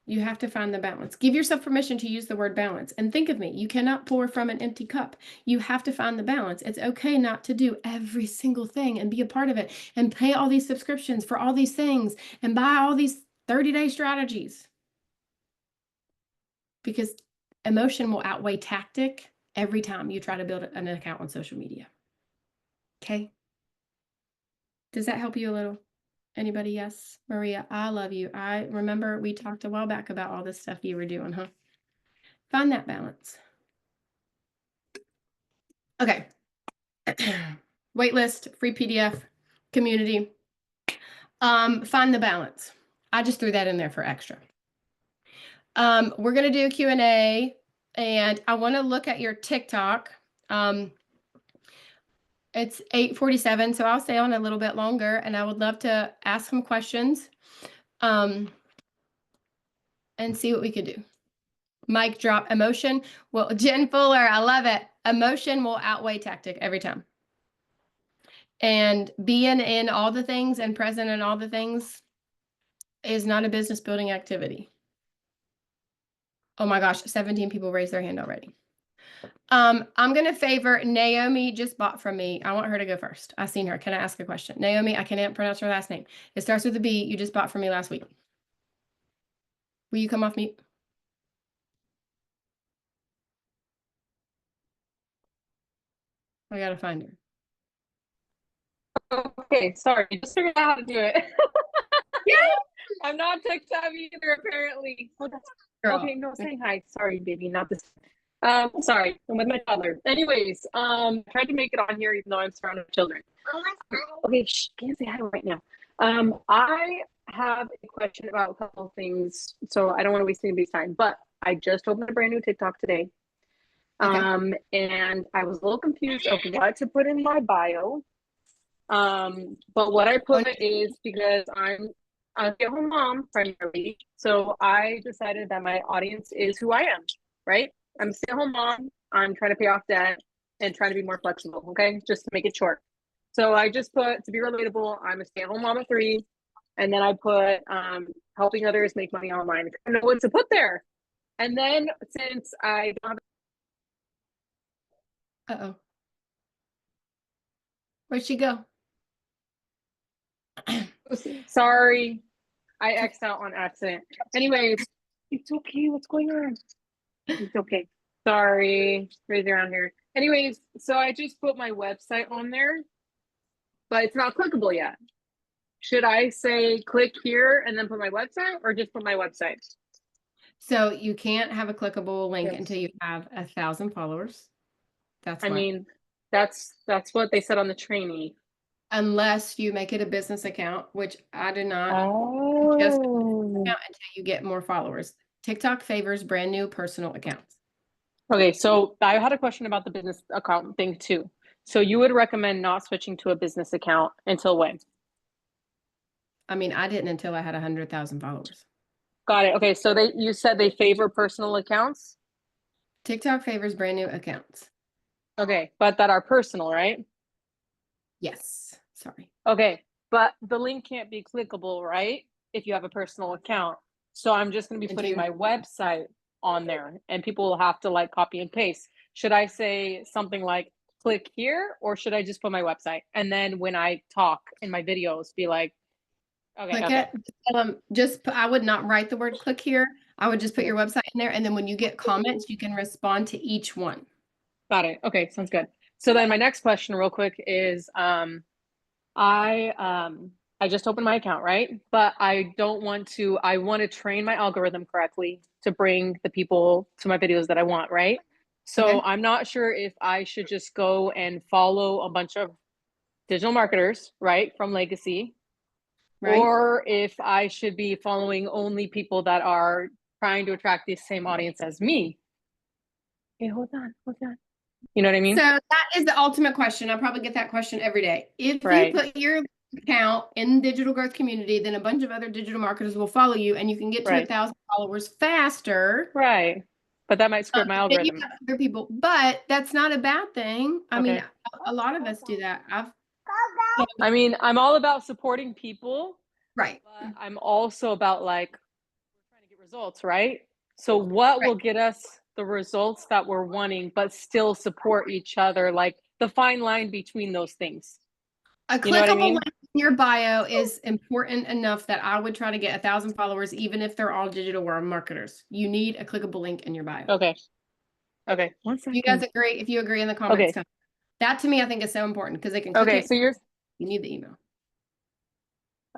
You have to find the balance. Give yourself permission to use the word balance. And think of me, you cannot pour from an empty cup. You have to find the balance. It's okay not to do every single thing and be a part of it and pay all these subscriptions for all these things and buy all these 30-day strategies. Because emotion will outweigh tactic every time you try to build an account on social media. Okay? Does that help you a little? Anybody? Yes? Maria, I love you. I remember we talked a while back about all this stuff you were doing, huh? Find that balance. Okay. Waitlist, free PDF, community. Find the balance. I just threw that in there for extra. We're going to do a Q&A, and I want to look at your TikTok. It's 8:47, so I'll stay on a little bit longer, and I would love to ask some questions, and see what we could do. Mic drop. Emotion. Well, Jen Fuller, I love it. Emotion will outweigh tactic every time. And being in all the things and present in all the things is not a business building activity. Oh my gosh, 17 people raised their hand already. I'm going to favor Naomi just bought from me. I want her to go first. I've seen her. Can I ask a question? Naomi, I can't pronounce her last name. It starts with a B. You just bought from me last week. Will you come off mute? I got to find her. Okay, sorry. Just figured out how to do it. Yeah. I'm not tech savvy either, apparently. Okay, no, saying hi. Sorry, baby, not this. Sorry, I'm with my toddler. Anyways, tried to make it on here even though I'm surrounded with children. Okay, can't say hi right now. I have a question about a couple of things, so I don't want to waste anybody's time. But I just opened a brand new TikTok today. Okay. And I was a little confused of what to put in my bio. But what I put is because I'm a stay-at-home mom primarily, so I decided that my audience is who I am, right? I'm a stay-at-home mom. I'm trying to pay off debt and trying to be more flexible, okay? Just to make it short. So I just put, to be relatable, I'm a stay-at-home mom of 3, and then I put helping others make money online. I don't know what to put there. And then since I don't have Uh-oh. Where'd she go? sorry, I X'd out on accident. Anyways, it's okay. What's going on? It's okay. Sorry, crazy around here. Anyways, so I just put my website on there, but it's not clickable yet. Should I say click here and then put my website, or just put my website? So you can't have a clickable link until you have 1,000 followers. That's I why. mean, that's what they said on the training. unless you make it a business account, which I do not. Just Oh. account until you get more followers. TikTok favors brand new personal accounts. Okay, so I had a question about the business account thing too. So you would recommend not switching to a business account until when? I mean, I didn't until I had 100,000 followers. Got it. Okay, so you said they favor personal accounts? TikTok favors brand new accounts. Okay, but that are personal, right? Yes. Sorry. Okay, but the link can't be clickable, right? If you have a personal account. So I'm just going to be putting my website on there and people will have to like copy and paste. Should I say something like click here or should I just put my website? And then when I talk in my videos, be like, okay, Click okay. it. I would not write the word click here. I would just put your website in there. And then when you get comments, you can respond to each one. Got it. Okay, sounds good. So then my next question real quick is I just opened my account, right? But I want to train my algorithm correctly to bring the people to my videos that I want, right? So Okay. I'm not sure if I should just go and follow a bunch of digital marketers, right, from Legacy, Right. or if I should be following only people that are trying to attract the same audience as me. Hey, hold on, hold on. You know what I So mean? that is the ultimate question. I probably get that question every day. If you Right, put your account in digital growth community, then a bunch of other digital marketers will follow you and you can get to right, 1,000 followers faster. right. But that might screw up my Then you algorithm. have other people, but that's not a bad thing. I mean, Okay. a lot of us do that. I mean, I'm all about supporting people, Right. but I'm also about like we're trying to get results, right? So what Right. will get us the results that we're wanting, but still support each other? Like the fine line between those things. A You know what I clickable mean? link in your bio is important enough that I would try to get 1,000 followers, even if they're all digital marketers. You need a clickable link in your bio. Okay. Okay. One You guys second. agree? If you agree in the comments, Okay. tell me. That to me, I think is so important because they can click Okay. it. So you're You need the email.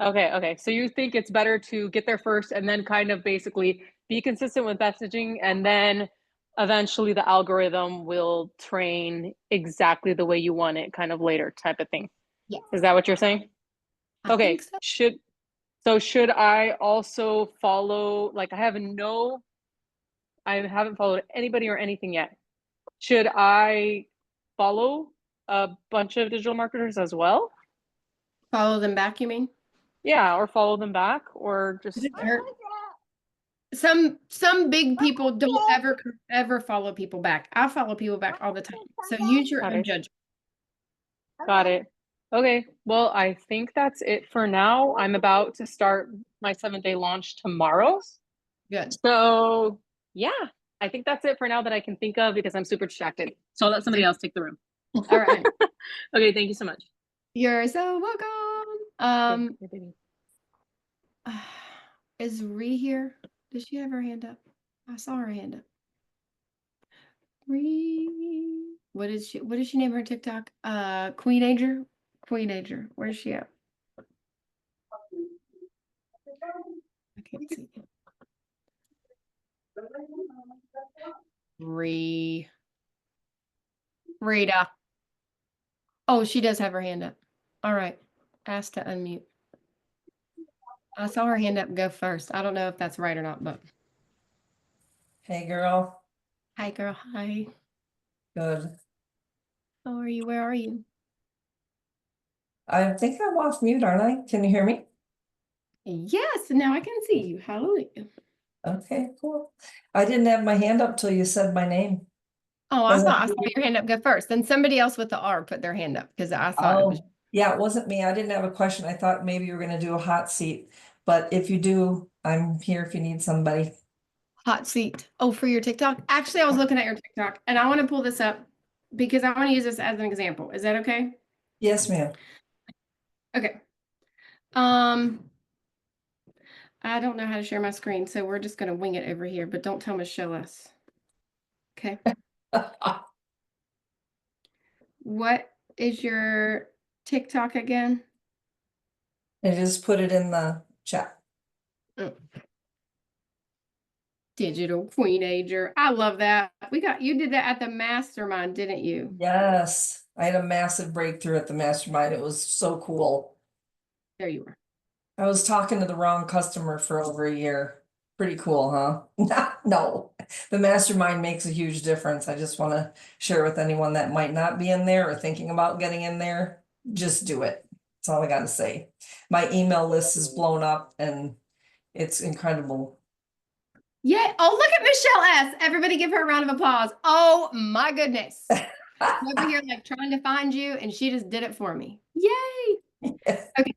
okay. Okay. So you think it's better to get there first and then kind of basically be consistent with messaging and then eventually the algorithm will train exactly the way you want it kind of later type of thing. Yeah, Is that what you're saying? I think Okay. so. Should I also follow like I haven't followed anybody or anything yet. Should I follow a bunch of digital marketers as well? Follow them back, you mean? Yeah, or follow them back or Does just it hurt? Some big people don't ever follow people back. I follow people back all the time. So use your got own it. judgment. Got it. Okay. Well, I think that's it for now. I'm about to start my 7-day launch tomorrow. Good. So, yeah, I think that's it for now that I can think of because I'm super distracted. So I'll let somebody else take the room. All right. Okay, thank you so much. You're so welcome. Okay, your baby. Is Ree here? Does she have her hand up? I saw her hand up. Ree. What does she name her TikTok? Queenager? Queenager. Where's she at? I can't see. Ree. Rita. Oh, she does have her hand up. All right. Ask to unmute. I saw her hand up go first. I don't know if that's right or not, but Hey girl, hi girl. Hi. good. How are you? Where are you? I think I'm off mute, aren't I? Can you hear me? Yes, now I can see you. Hallelujah. Okay, cool. I didn't have my hand up till you said my name. Oh, I Doesn't- thought I saw your hand up go first. Then somebody else with the R put their hand up because I thought it was Oh, yeah, it wasn't me. I didn't have a question. I thought maybe you were gonna do a hot seat, but if you do, I'm here if you need somebody. hot seat. Oh, for your TikTok? Actually, I was looking at your TikTok and I want to pull this up because I want to use this as an example. Is that okay? Yes, ma'am. Okay. Um, I don't know how to share my screen, so we're just going to wing it over here, but don't tell Michelle us. Okay. What is your TikTok again? I just put it in the chat. Oh. Digital Queenager. I love that. You did that at the mastermind, didn't you? Yes. I had a massive breakthrough at the mastermind. It was so cool. There you are. I was talking to the wrong customer for over a year. Pretty cool, huh? No, the mastermind makes a huge difference. I just want to share with anyone that might not be in there or thinking about getting in there. Just do it. That's all I got to say. My email list is blown up and it's incredible. Yeah. Oh, look at Michelle S. Everybody give her a round of applause. Oh my goodness. I'm over here like trying to find you, and she just did it for me. Yay. Okay.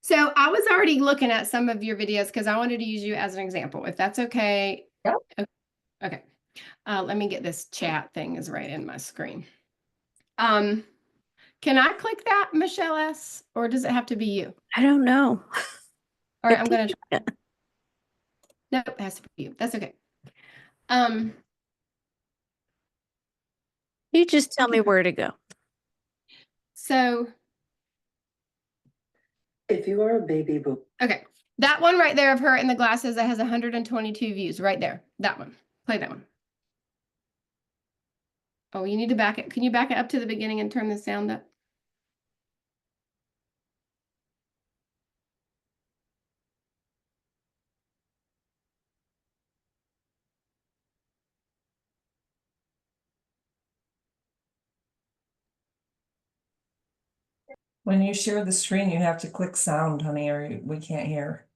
So I was already looking at some of your videos because I wanted to use you as an example, if that's okay. Yep. Okay. Let me get this chat thing is right in my screen. Can I click that, Michelle S., or does it have to be you? I don't know. All right, I'm gonna try. Nope, it has to be you. That's okay. You just tell me where to go. So If you are a baby boomer. okay, that one right there of her in the glasses that has 122 views, right there. That one. Play that one. Oh, you need to back it. Can you back it up to the beginning and turn the sound up? When you share the screen, you have to click sound, honey, or we can't hear.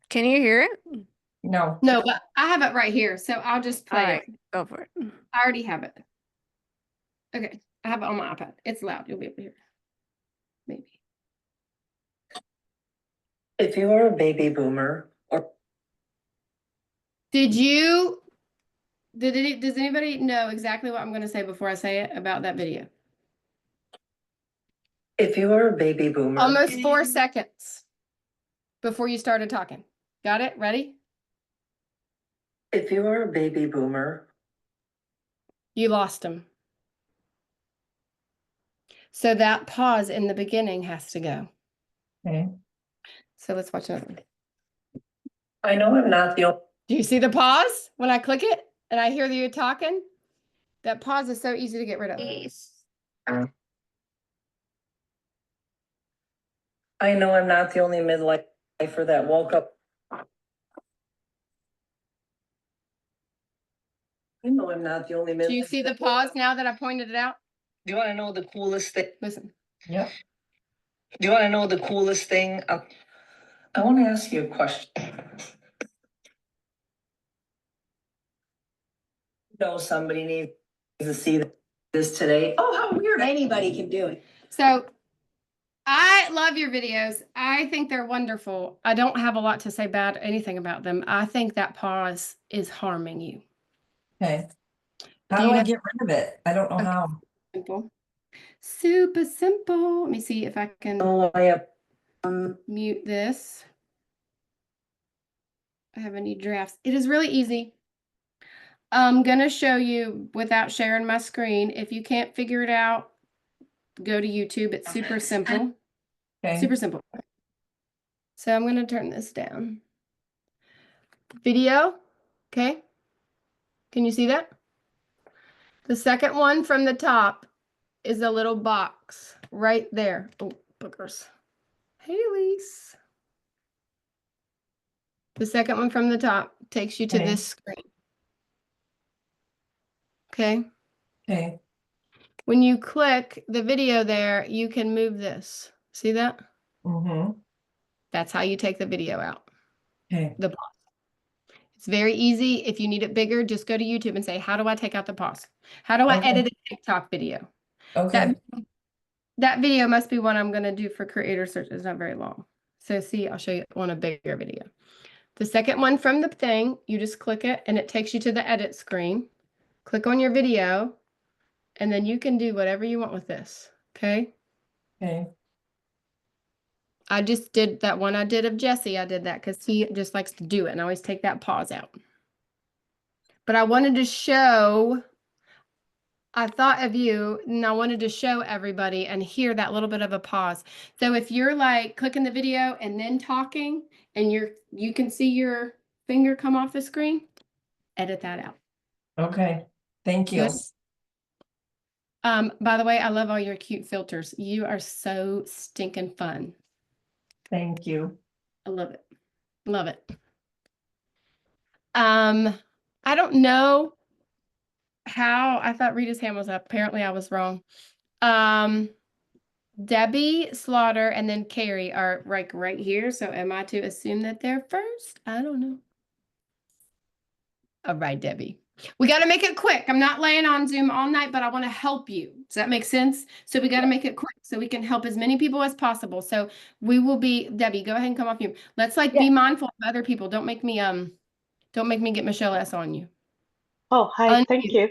Can you hear it? No. No, but I have it right here, so I'll just All play right, it. go for it. I already have it. Okay, I have it on my iPad. It's loud. You'll be able to hear it. Maybe. If you are a baby boomer or Does anybody know exactly what I'm going to say before I say it about that video? if you are a baby boomer. Almost 4 seconds before you started talking. Got it? Ready? If you are a baby boomer. You lost them. So that pause in the beginning has to go. Okay. So let's watch another one. I know I'm not the only. Do you see the pause when I click it and I hear you talking? That pause is so easy to get rid of. I know I'm not the only midlifer that woke up. I know I'm not the only midlifer. Do you see the pause now that I pointed it out? Do you want to know the coolest thing? Listen. Yeah. Do you want to know the coolest thing? I want to ask you a question. No, somebody needs to see this today. Oh, how weird. Anybody can do it. So I love your videos. I think they're wonderful. I don't have a lot to say bad anything about them. I think that pause is harming you. Okay. How Do do you I know- get rid of it? I don't know Okay. how. Simple. Super simple. Let me see if I can Oh, I have. mute this. I have any drafts. It is really easy. I'm going to show you without sharing my screen. If you can't figure it out, go to YouTube. It's super simple. Okay. Super simple. So I'm going to turn this down. Video. Okay. Can you see that? The second one from the top is a little box right there. Oh, boogers. Hey, Elise. The second one from the top takes you to Okay. this screen. Okay. Okay. When you click the video there, you can move this. See that? Mm-hmm. That's how you take the video out. Okay. The pause. It's very easy. If you need it bigger, just go to YouTube and say, how do I take out the pause? How do I Okay. edit a TikTok video? Okay. That video must be one I'm going to do for creator search. It's not very long. So see, I'll show you on a bigger video. The second one from the thing, you just click it and it takes you to the edit screen. Click on your video and then you can do whatever you want with this. Okay. Okay. I just did that one I did of Jesse. I did that because he just likes to do it and I always take that pause out. But I wanted to show, I thought of you and I wanted to show everybody and hear that little bit of a pause. So if you're like clicking the video and then talking and you can see your finger come off the screen, edit that out. Okay, thank you. Good. By the way, I love all your cute filters. You are so stinking fun. Thank you. I love it. Love it. I don't know how I thought Rita's hand was up. Apparently I was wrong. Debbie, Slaughter, and then Carrie are like right here. So am I to assume that they're first? I don't know. All right, Debbie. We got to make it quick. I'm not laying on Zoom all night, but I want to help you. Does that make sense? So we got to make it quick so we can help as many people as possible. So we will be, Debbie, go ahead and come off mute. Let's like be mindful of other people. Don't make me get Michelle S on you. Oh, hi. Thank Unmute. you.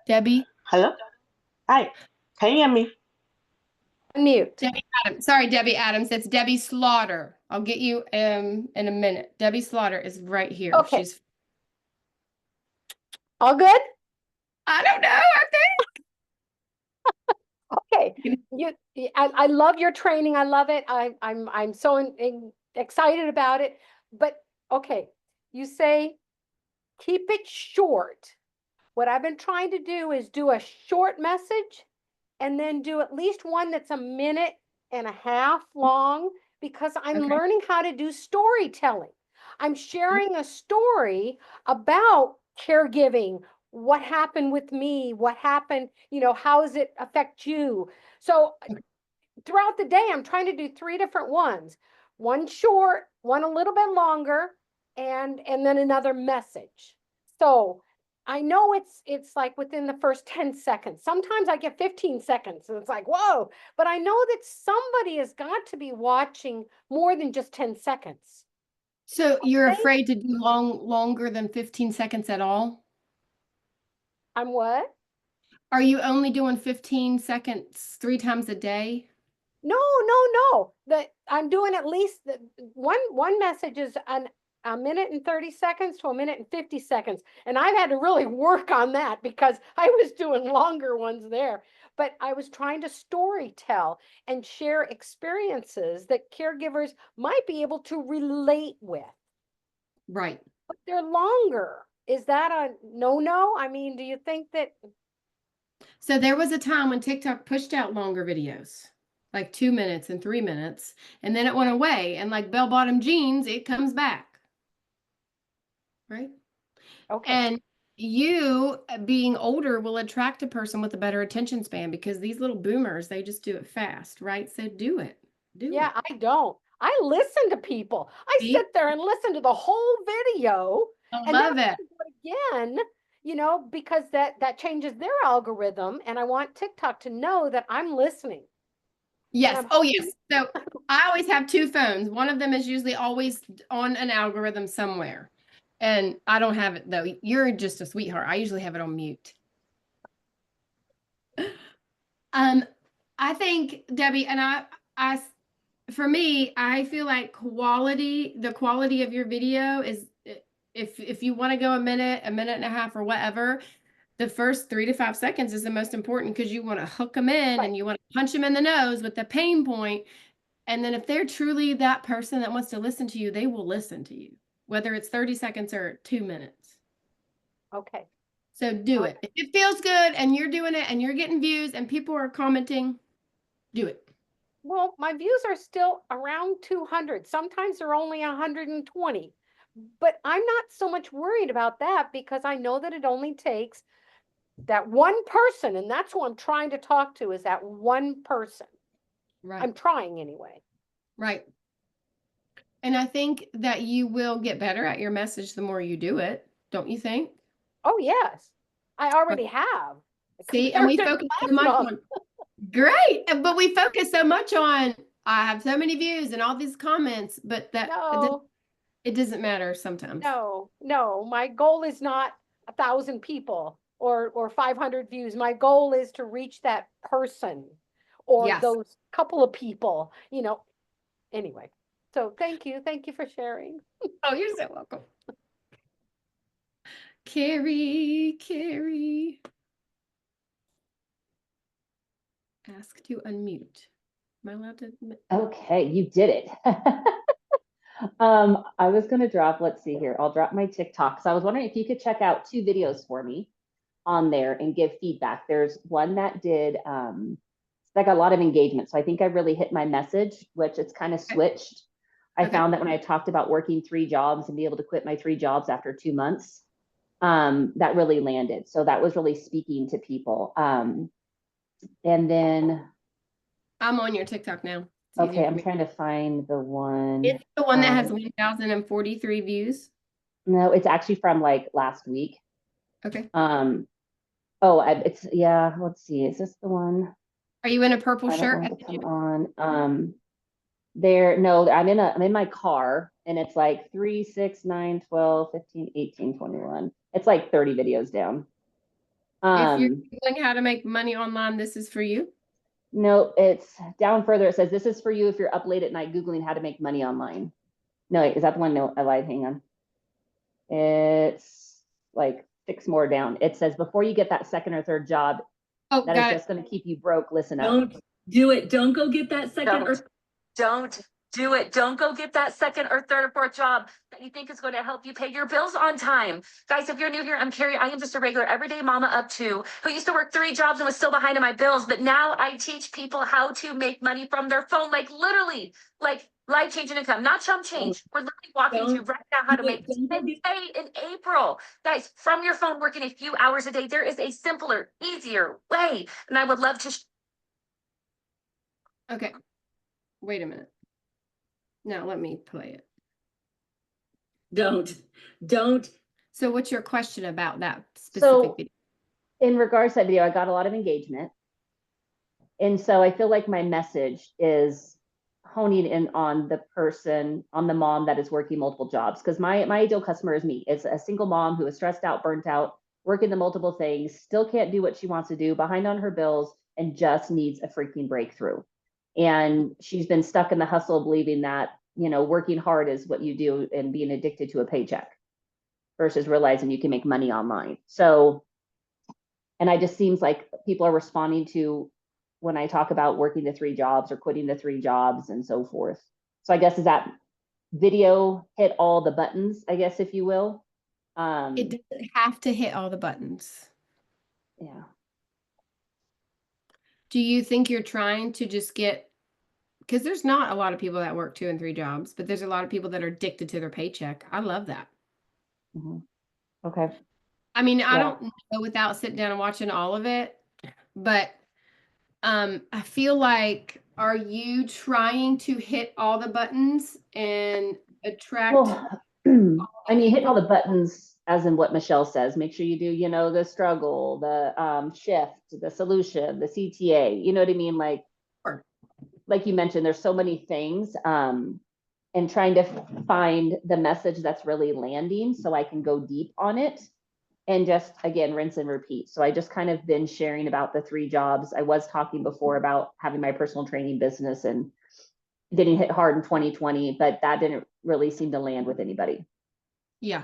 Debbie. Hello? Hi. Can you hear me? Unmute. Debbie Adams. Sorry, Debbie Adams. That's Debbie Slaughter. I'll get you in a minute. Debbie Slaughter is right here. Okay. She's All good? I don't know. I Okay. think I love your training. I love it. I'm so excited about it. But okay, you say keep it short. What I've been trying to do is do a short message and then do at least one that's a minute and a half long because I'm Okay. learning how to do storytelling. I'm sharing a story about caregiving, what happened with me, what happened, how does it affect you? So throughout the day, I'm trying to do 3 different ones. One short, one a little bit longer, and then another message. So I know it's like within the first 10 seconds. Sometimes I get 15 seconds and it's like, whoa, but I know that somebody has got to be watching more than just 10 seconds. so. You're Okay. afraid to do longer than 15 seconds at all? I'm what? Are you only doing 15 seconds 3 times a day? No. That I'm doing at least one message is a minute and 30 seconds to a minute and 50 seconds. And I've had to really work on that because I was doing longer ones there. But I was trying to story tell and share experiences that caregivers might be able to relate with. Right. But they're longer. Is that a no? I mean, do you think that So there was a time when TikTok pushed out longer videos, like 2 minutes and 3 minutes, and then it went away. And like bell-bottom jeans, it comes back. Right. okay? And you being older will attract a person with a better attention span because these little boomers, they just do it fast, right? So do it. Do Yeah, it. I don't. I listen to people. I See? sit there and listen to the whole video, I and then love I it. do it again, because that changes their algorithm, and I want TikTok to know that I'm listening. Yes. I'm Oh, yes. So I always have 2 phones. One of them is usually always on an algorithm somewhere. And I don't have it though. You're just a sweetheart. I usually have it on mute. I think Debbie and for me, I feel like the quality of your video is if you want to go a minute and a half or whatever, the first 3 to 5 seconds is the most important because you want to hook them in Right. and you want to punch them in the nose with the pain point. And then if they're truly that person that wants to listen to you, they will listen to you, whether it's 30 seconds or 2 minutes. Okay. So do it. If it feels good and you're doing it and you're getting views and people are commenting, do it. Well, my views are still around 200. Sometimes they're only 120. But I'm not so much worried about that because I know that it only takes that one person, and that's who I'm trying to talk to, is that one person. Right. I'm trying anyway. Right. And I think that you will get better at your message the more you do it, don't you think? Oh, yes. I already have. See, and we compared to focus so last much month. on great, but we focus so much on I have so many views and all these comments, but No, it doesn't matter sometimes. no. My goal is not 1,000 people or 500 views. My goal is to reach that person or Yes. those couple of people, Anyway, so thank you. Thank you for sharing. Oh, you're so welcome. Carrie. Ask to unmute. Am I allowed to? Okay, you did it. I was gonna drop, let's see here, I'll drop my TikTok. So I was wondering if you could check out 2 videos for me on there and give feedback. There's one that did that got a lot of engagement. So I think I really hit my message, which it's kind of switched. I Okay. found that when I talked about working 3 jobs and be able to quit my 3 jobs after 2 months, that really landed. So that was really speaking to people. And then, I'm on your TikTok now. It's easier okay, for I'm me. trying to find the one. It's the one that has um, 1,043 views. No, it's actually from like last week. Okay. Oh, it's, yeah, let's see. Is this the one? Are you in a purple I don't shirt? know what to put on. There, no, I'm in my car and it's like 3, 6, 9, 12, 15, 18, 21. It's like 30 videos down. If you're Googling how to make money online, this is for you. No, it's down further. It says, this is for you if you're up late at night Googling how to make money online. No, wait, is that the one? No, I lied. Hang on. It's like 6 more down. It says, before you get that second or third job, Oh, that is got it. just going to keep you broke. Listen up. Don't do it. Don't go get that second or Don't do it. Don't go get that second or third or fourth job that you think is going to help you pay your bills on time. Guys, if you're new here, I'm Carrie. I am just a regular everyday mama of 2 who used to work 3 jobs and was still behind on my bills. But now I teach people how to make money from their phone, like literally, like life-changing income, not chump change. We're literally walking through right now how to make 10K in April. Guys, from your phone, working a few hours a day. There is a simpler, easier way. And I would love to Okay. Wait a minute. Now let me play it. don't. So what's your question about that specific So video? in regards to that video, I got a lot of engagement. And so I feel like my message is honing in on the person, on the mom that is working multiple jobs. Because my ideal customer is me. It's a single mom who is stressed out, burnt out, working the multiple things, still can't do what she wants to do, behind on her bills, and just needs a freaking breakthrough. And she's been stuck in the hustle, believing that, working hard is what you do and being addicted to a paycheck versus realizing you can make money online. So, and I just seems like people are responding to when I talk about working the 3 jobs or quitting the 3 jobs and so forth. So I guess is that video hit all the buttons, I guess, if you will. It doesn't have to hit all the buttons. Yeah. Do you think you're trying to just get, because there's not a lot of people that work 2 and 3 jobs, but there's a lot of people that are addicted to their paycheck. I love that. Mm-hmm. Okay. I mean, I Yeah. don't know without sitting down and watching all of it, but I feel like, are you trying to hit all the buttons and attract? Well, I mean, hit all the buttons as in what Michelle says. Make sure you do, the struggle, the shift, the solution, the CTA, you know what I mean? Like you mentioned, there's so many things. And trying to find the message that's really landing so I can go deep on it and just, again, rinse and repeat. So I just kind of been sharing about the 3 jobs. I was talking before about having my personal training business and getting hit hard in 2020, but that didn't really seem to land with anybody. Yeah.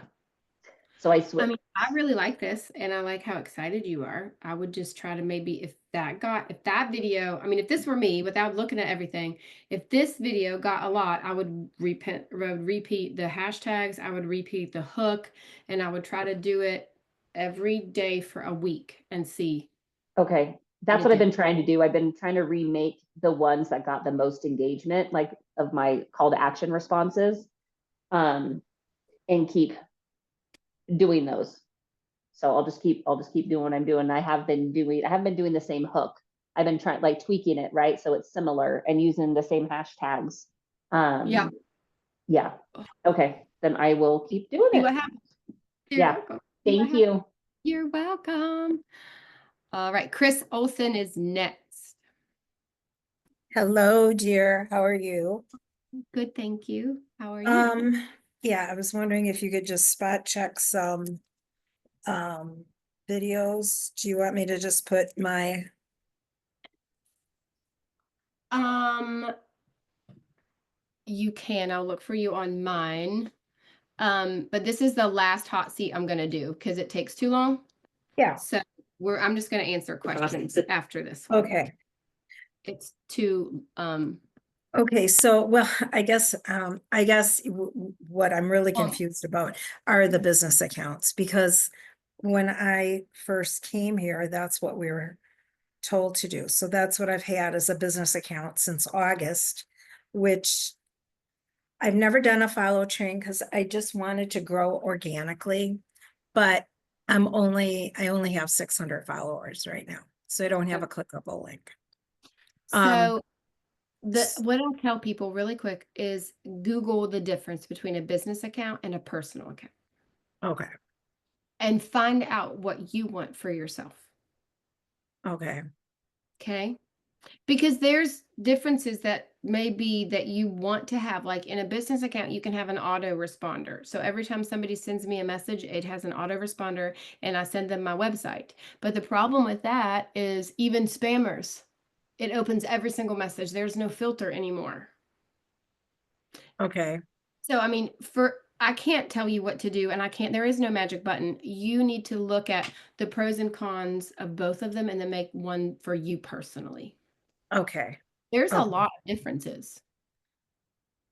So I I switched. mean, I really like this and I like how excited you are. I would just try to maybe if that video, I mean, if this were me without looking at everything, if this video got a lot, I would repeat the hashtags, I would repeat the hook, and I would try to do it every day for a week and see. Okay. That's what I've been trying to do. I've been trying to remake the ones that got the most engagement, like of my call to action responses, and keep doing those. So I'll just keep doing what I'm doing. I haven't been doing the same hook. I've been trying, like, tweaking it, right? So it's similar and using the same hashtags. Yeah. Yeah. Okay. Then I will keep doing See it. what happens. You're Yeah. welcome. Thank you. You're welcome. All right. Chris Olson is next. Hello, dear. How are you? Good. Thank you. How are you? Yeah, I was wondering if you could just spot check some videos. Do you want me to just put my You can. I'll look for you on mine. But this is the last hot seat I'm gonna do because it takes too long. Yeah. So I'm just gonna answer questions after this one. Okay. It's too Okay, so, well, I guess what I'm really Oh. confused about are the business accounts, because when I first came here, that's what we were told to do. So that's what I've had as a business account since August, which I've never done a follow train because I just wanted to grow organically. But I only have 600 followers right now, so I don't have a clickable link. So what I'll tell people really quick is Google the difference between a business account and a personal account Okay, and find out what you want for yourself. okay, Okay. Because there's differences that may be that you want to have. Like in a business account, you can have an autoresponder. So every time somebody sends me a message, it has an autoresponder and I send them my website. But the problem with that is even spammers, it opens every single message. There's no filter anymore. okay, So, I mean, I can't tell you what to do and there is no magic button. You need to look at the pros and cons of both of them and then make one for you personally. okay. There's a Okay. lot of differences.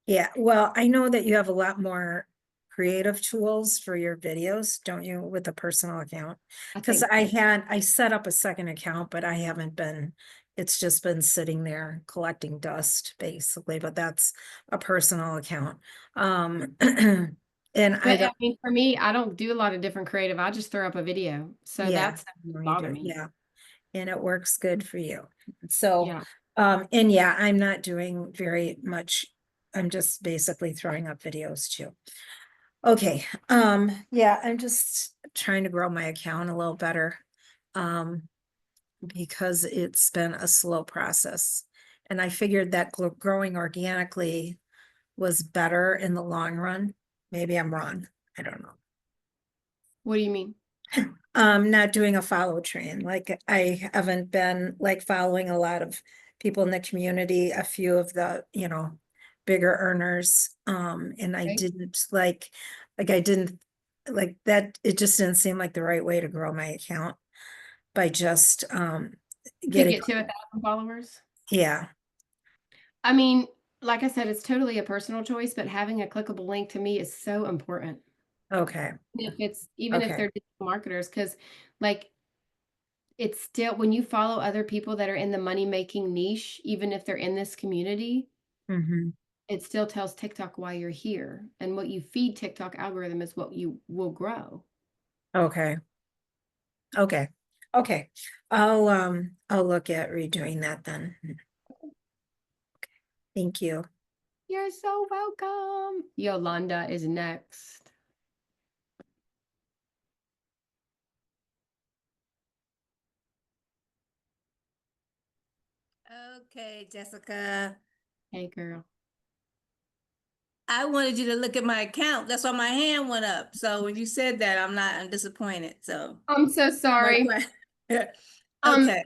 Yeah, well, I know that you have a lot more creative tools for your videos, don't you, with a personal account? I Because think so. I set up a second account, but I haven't been, it's just been sitting there collecting dust, basically, but that's a personal account. And I But I don't, mean, for me, I don't do a lot of different creative. I just throw up a video. So yeah, that's no, doesn't you bother do, me. yeah, and it works good for you. So, Yeah. and yeah, I'm not doing very much. I'm just basically throwing up videos too. Okay, yeah, I'm just trying to grow my account a little better. Because it's been a slow process. And I figured that growing organically was better in the long run. Maybe I'm wrong. I don't know. What do you mean? Not doing a follow train. Like I haven't been like following a lot of people in the community, a few of the, bigger earners. And I Right. didn't I didn't like that. It just didn't seem like the right way to grow my account by just To getting, get to 1,000 followers. yeah, I mean, like I said, it's totally a personal choice, but having a clickable link to me is so important. okay, Even if okay, they're digital marketers, because like it's still when you follow other people that are in the money making niche, even if they're in this community, mm-hmm. it still tells TikTok why you're here. And what you feed TikTok algorithm is what you will grow. Okay. Okay. Okay. I'll look at redoing that then. Okay. Thank you. You're so welcome. Yolanda is next. Okay, Jessica. Hey, girl. I wanted you to look at my account. That's why my hand went up. So when you said that, I'm disappointed. So I'm so no sorry. que- Um, okay.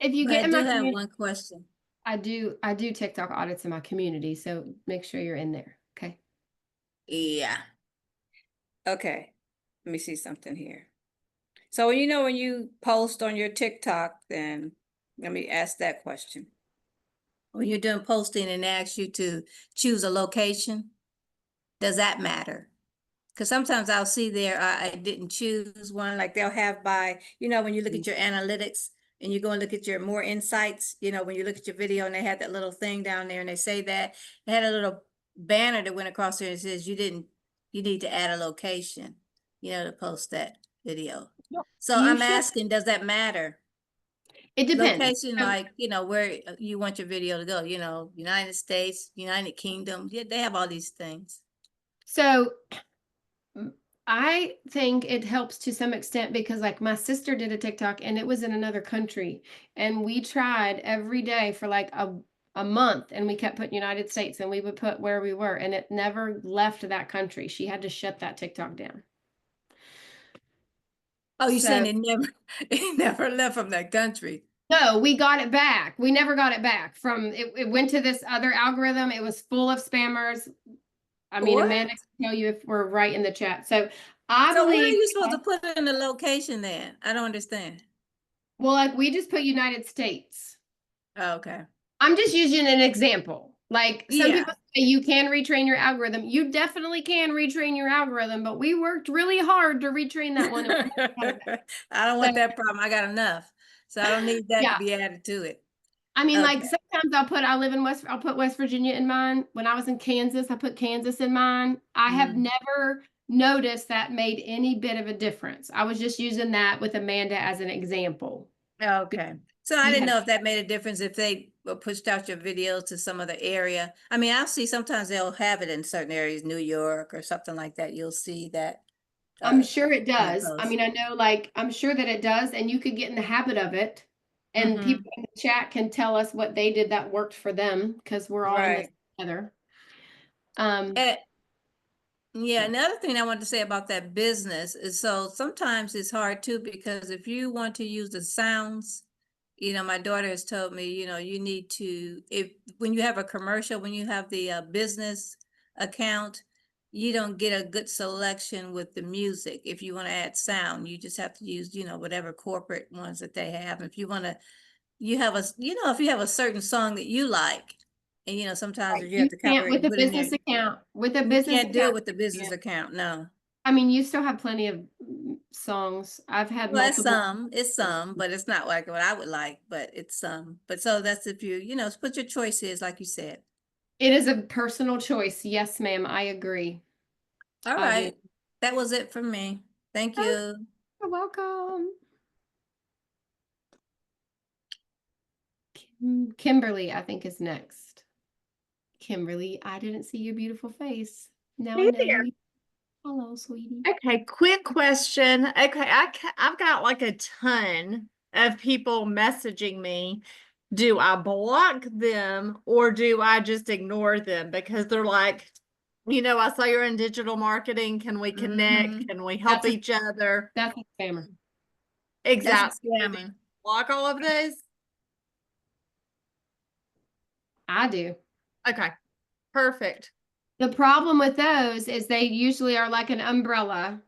if you But get I in do my have community, one question. I do TikTok audits in my community, so make sure you're in there. Okay. Yeah. Okay. Let me see something here. So when you post on your TikTok, then let me ask that question. When you're doing posting and they ask you to choose a location, does that matter? Because sometimes I'll see there, I didn't choose one, like they'll have when you look at your analytics and you go and look at your more insights, when you look at your video and they had that little thing down there and they say that, they had a little banner that went across there and says you need to add a location, to post that video. So You I'm should. asking, does that matter? It depends. Location, like, where you want your video to go, United States, United Kingdom, yeah, they have all these things. So I think it helps to some extent because like my sister did a TikTok and it was in another country and we tried every day for like a month and we kept putting United States and we would put where we were and it never left that country. She had to shut that TikTok down. Oh, you're saying So it never left from that country? no, we got it back. We never got it back from it went to this other algorithm. It was full of spammers. I mean, What? Amanda can tell you if we're right in the chat. So I So where are believe, you supposed to put it in the location then? I don't understand. well, like we just put United States. Oh, okay. I'm just using an example. Like some Yeah. people say you can retrain your algorithm. You definitely can retrain your algorithm, but we worked really hard to retrain that one. And we're not proud of it. I don't want So, that problem. I got enough. So I don't need that to yeah. be added to it. I mean, like Okay. sometimes I'll put West Virginia in mine. When I was in Kansas, I put Kansas in mine. I have Mhm. never noticed that made any bit of a difference. I was just using that with Amanda as an example. Okay. So I You didn't have know if that made a difference if they pushed out your videos to some other area. I mean, I'll see sometimes they'll have it in certain areas, New York or something like that. You'll see that. I'm sure it in the does. I post. mean, I know, like, I'm sure that it does, and you could get in the habit of it. And Mhm. people in the chat can tell us what they did that worked for them because we're all in this Right. together. Eh, yeah, another thing I want to say about that business is so sometimes it's hard too because if you want to use the sounds, my daughter has told me, you need to if when you have a commercial, when you have the business account, you don't get a good selection with the music. If you want to add sound, you just have to use, whatever corporate ones that they have. If you want to, if you have a certain song that you like, and sometimes if you have You the can't copyright, with you a put in there. business account. With a You business can't do it account, with the business account, no. I mean, you still have plenty of songs. I've had Well, multiple. it's some, but it's not like what I would like, but it's some. But so that's if put your choices, like you said. It is a personal choice. Yes, ma'am. I agree. All I do. right. That was it for me. Thank Oh, you. you're welcome. Kimberly, I think, is next. Kimberly, I didn't see your beautiful face. Now I Hey know there. you. Hello, sweetie. Okay, quick question. Okay, I've got like a ton of people messaging me. Do I block them or do I just ignore them? Because they're like, I saw you're in digital marketing. Can we connect? Mhm. Can we help each other? That's a spammer. That's a Exactly. Do you scammer. block all of those? I do. Okay, perfect. The problem with those is they usually are like an umbrella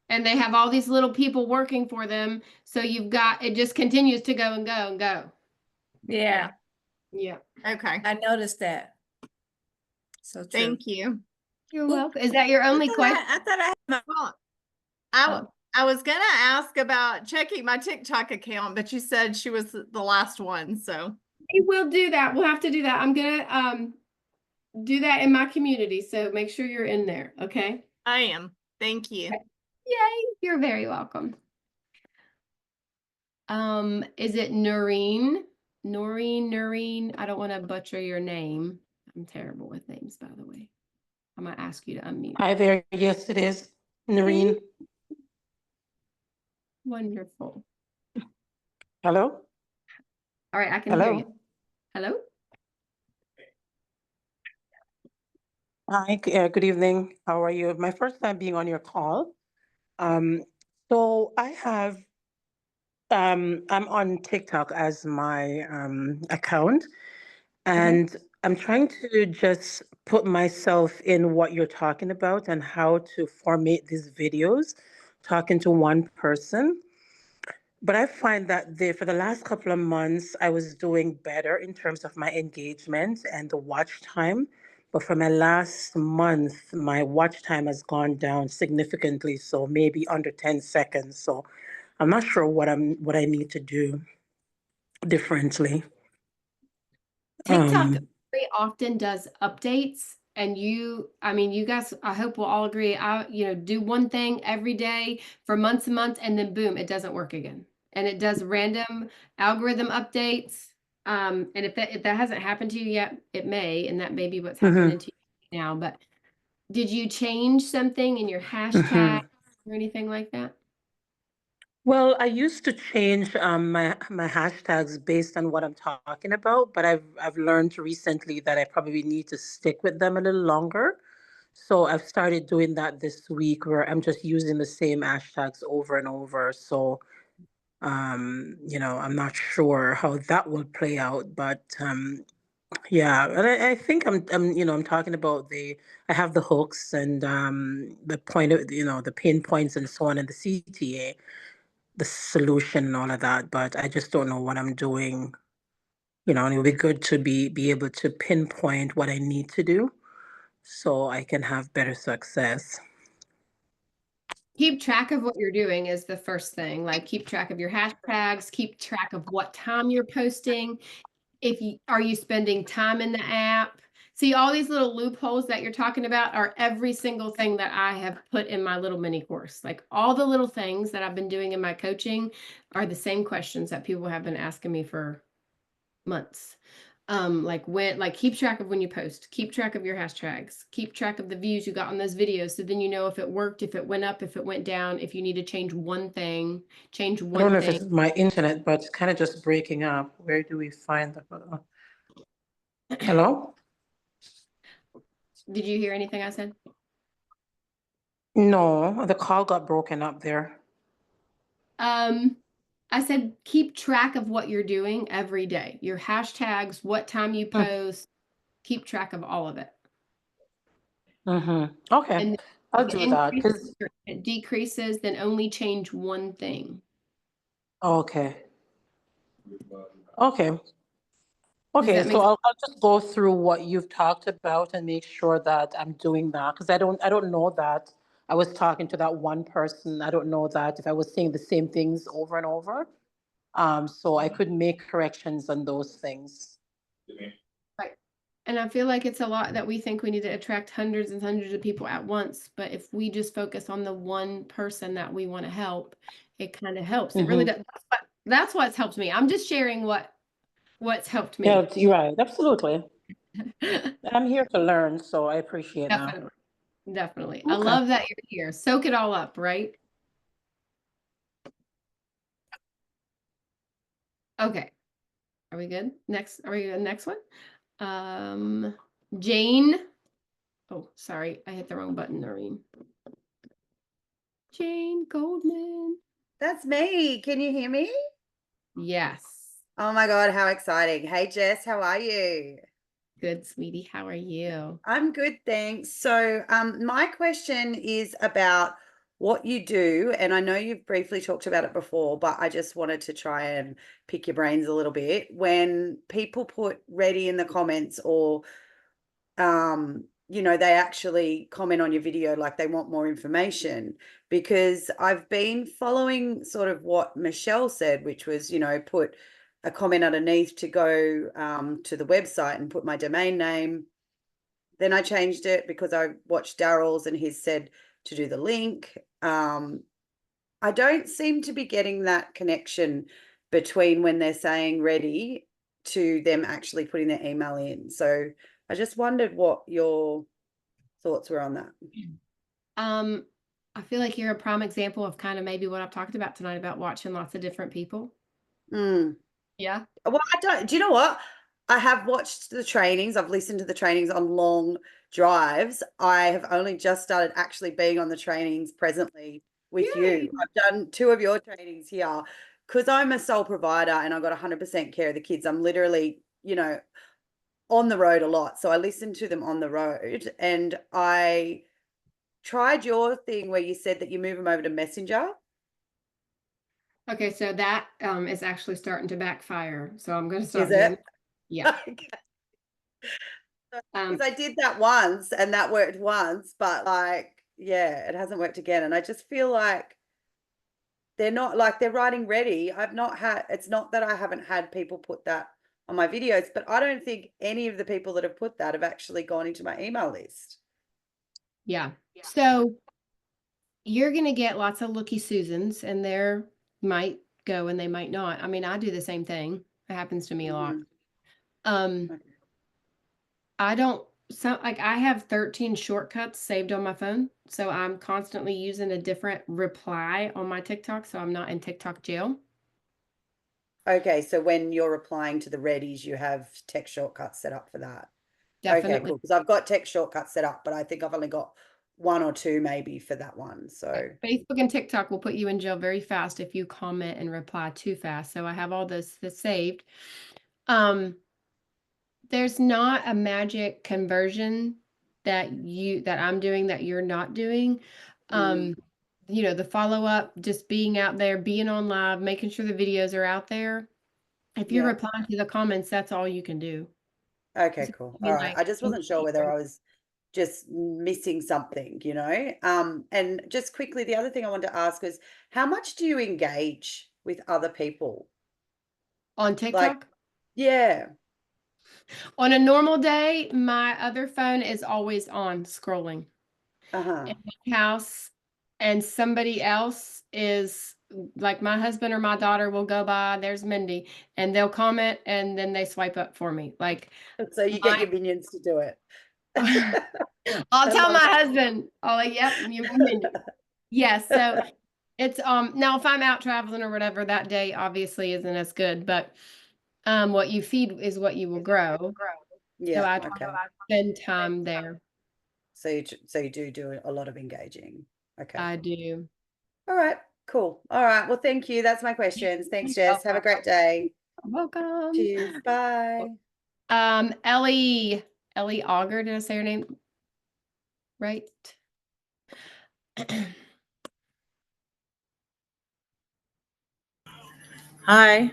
and they have all these little people working for them. So it just continues to go and go and go. Yeah, Yeah. Okay, I noticed that. So true. thank you. You're Oop, welcome. Is that your only question? I thought I had my Well, Oh. I was gonna ask about checking my TikTok account, but you said she was the last one, so. We will do that. We'll have to do that. I'm gonna do that in my community. So make sure you're in there. Okay. I am. Thank you. Yay. You're very welcome. Is it Noreen? Noreen. I don't want to butcher your name. I'm terrible with names, by the way. I'm gonna ask you to unmute. Hi there. Yes, it is. Hey. Noreen. Wonderful. Hello? All right, I can hear you. Hello? Hello? Hi, good evening. How are you? My first time being on your call. So I have I'm on TikTok as my account, and I'm trying to just put myself in what you're talking about and how to formate these videos, talking to one person. But I find that for the last couple of months, I was doing better in terms of my engagement and the watch time. But for my last month, my watch time has gone down significantly, so maybe under 10 seconds. So I'm not sure what I need to do differently. TikTok Um, very often does updates and I mean, you guys, I hope we'll all agree. Do one thing every day for months and months and then boom, it doesn't work again. And it does random algorithm updates. And if that hasn't happened to you yet, it may, and that may be what's happening to you now. But did you change something in your hashtag or anything like that? Well, I used to change my hashtags based on what I'm talking about, but I've learned recently that I probably need to stick with them a little longer. So I've started doing that this week where I'm just using the same hashtags over and over. So I'm not sure how that will play out, but yeah, and I think I'm talking about I have the hooks and the point of the pinpoints and so on and the CTA, the solution and all of that, but I just don't know what I'm doing and it would be good to be able to pinpoint what I need to do so I can have better success. Keep track of what you're doing is the first thing. Like keep track of your hashtags, keep track of what time you're posting. If you are you spending time in the app? See, all these little loopholes that you're talking about are every single thing that I have put in my little mini course. Like all the little things that I've been doing in my coaching are the same questions that people have been asking me for months. Like keep track of when you post, keep track of your hashtags, keep track of the views you got on those videos. So then you know if it worked, if it went up, if it went down, if you need to change one thing, change I don't one know if thing. it's my internet, but it's kind of just breaking up. Where do we find the hello? Did you hear anything I said? No, the call got broken up there. I said keep track of what you're doing every day. Your hashtags, what time you post, keep track of all of it. Okay, And I'll if do that. it decreases, then only change one thing. Okay. Okay. Does Okay, that make so I'll just go through what you've talked about and make sure that I'm doing that because I don't know that I was talking to that one person. I don't know that if I was saying the same things over and over. So I could make corrections on those things. Right. And I feel like it's a lot that we think we need to attract hundreds and hundreds of people at once. But if we just focus on the one person that we want to help, it kind of helps. It really does. That's what's helped me. I'm just sharing what's helped me. Yeah, you're right. Absolutely. I'm here to learn, so I appreciate that. Definitely. Definitely. I love that you're here. Soak it all up, right? Okay. Are we good? Are we good? Next one? Jane. Oh, sorry. I hit the wrong button, Noreen. Jane Goldman. That's me. Can you hear me? Yes. Oh my God, how exciting. Hey, Jess, how are you? Good, sweetie. How are you? I'm good, thanks. So, my question is about what you do, and I know you've briefly talked about it before, but I just wanted to try and pick your brains a little bit. When people put ready in the comments or they actually comment on your video like they want more information, because I've been following sort of what Michelle said, which was, put a comment underneath to go to the website and put my domain name. Then I changed it because I watched Daryl's and he's said to do the link. I don't seem to be getting that connection between when they're saying ready to them actually putting their email in. So I just wondered what your thoughts were on that. I feel like you're a prime example of kind of maybe what I've talked about tonight about watching lots of different people. Yeah. Well, do you know what? I have watched the trainings. I've listened to the trainings on long drives. I have only just started actually being on the trainings presently with you. I've done 2 of your trainings here because I'm a sole provider and I got 100% care of the kids. I'm literally, on the road a lot. So I listen to them on the road, and I tried your thing where you said that you move them over to Messenger. Okay, so that is actually starting to backfire. So I'm going to start Is it? Yeah. Okay. Because I did that once and that worked once, but it hasn't worked again. And I just feel like they're not like they're writing ready. It's not that I haven't had people put that on my videos, but I don't think any of the people that have put that have actually gone into my email list. Yeah. So you're going to get lots of looky Susans, and there might go and they might not. I mean, I do the same thing. It happens to me a lot. I have 13 shortcuts saved on my phone. So I'm constantly using a different reply on my TikTok. So I'm not in TikTok jail. Okay. So when you're replying to the readies, you have text shortcuts set up for that. Definitely. Okay, cool. Because I've got text shortcuts set up, but I think I've only got 1 or 2 maybe for that one. So Facebook and TikTok will put you in jail very fast if you comment and reply too fast. So I have all this saved. There's not a magic conversion that I'm doing that you're not doing. The follow-up, just being out there, being on live, making sure the videos are out there. If you're Yeah. replying to the comments, that's all you can do. Okay, So, cool. I mean, All right. like, I just wasn't sure whether I was just missing something, you know? And just quickly, the other thing I wanted to ask was how much do you engage with other people? on Like, TikTok, yeah. on a normal day, my other phone is always on scrolling Uh-huh. in my house, and somebody else is like my husband or my daughter will go by, there's Mindy, and they'll comment and then they swipe up for me. Like So you get your minions to do it. I'll I tell my love it. husband, oh like, yep, you Mindy. Yes, so it's now if I'm out traveling or whatever, that day obviously isn't as good, but what you feed is what you will grow. So Yeah, I okay. try to spend time there. So you do a lot of engaging. Okay. I do. All right, cool. All right. Well, thank you. That's my questions. Thanks, Jess. Have a great day. Welcome. Cheers. Bye. Ellie Auger, did I say her name right? Hi.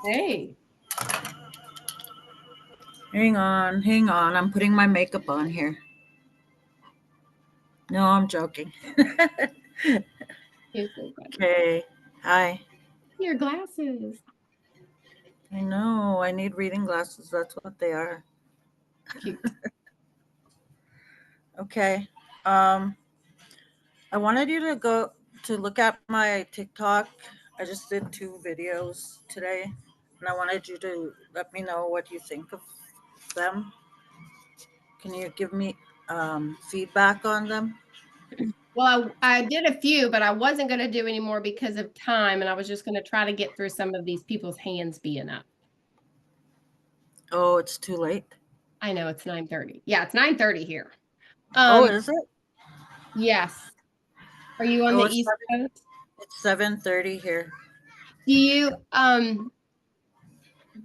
Hey. Hang on. I'm putting my makeup on here. No, I'm joking. Okay. Hi. Your glasses. I know. I need reading glasses. That's what they are. Cute. Okay. I wanted you to go to look at my TikTok. I just did 2 videos today, and I wanted you to let me know what you think of them. Can you give me feedback on them? Well, I did a few, but I wasn't going to do any more because of time, and I was just going to try to get through some of these people's hands being up. Oh, it's too late. I know it's 9:30. Yeah, it's 9:30 here. Oh, is it? Yes. Are you on the East Coast? It's 7:30 here. Do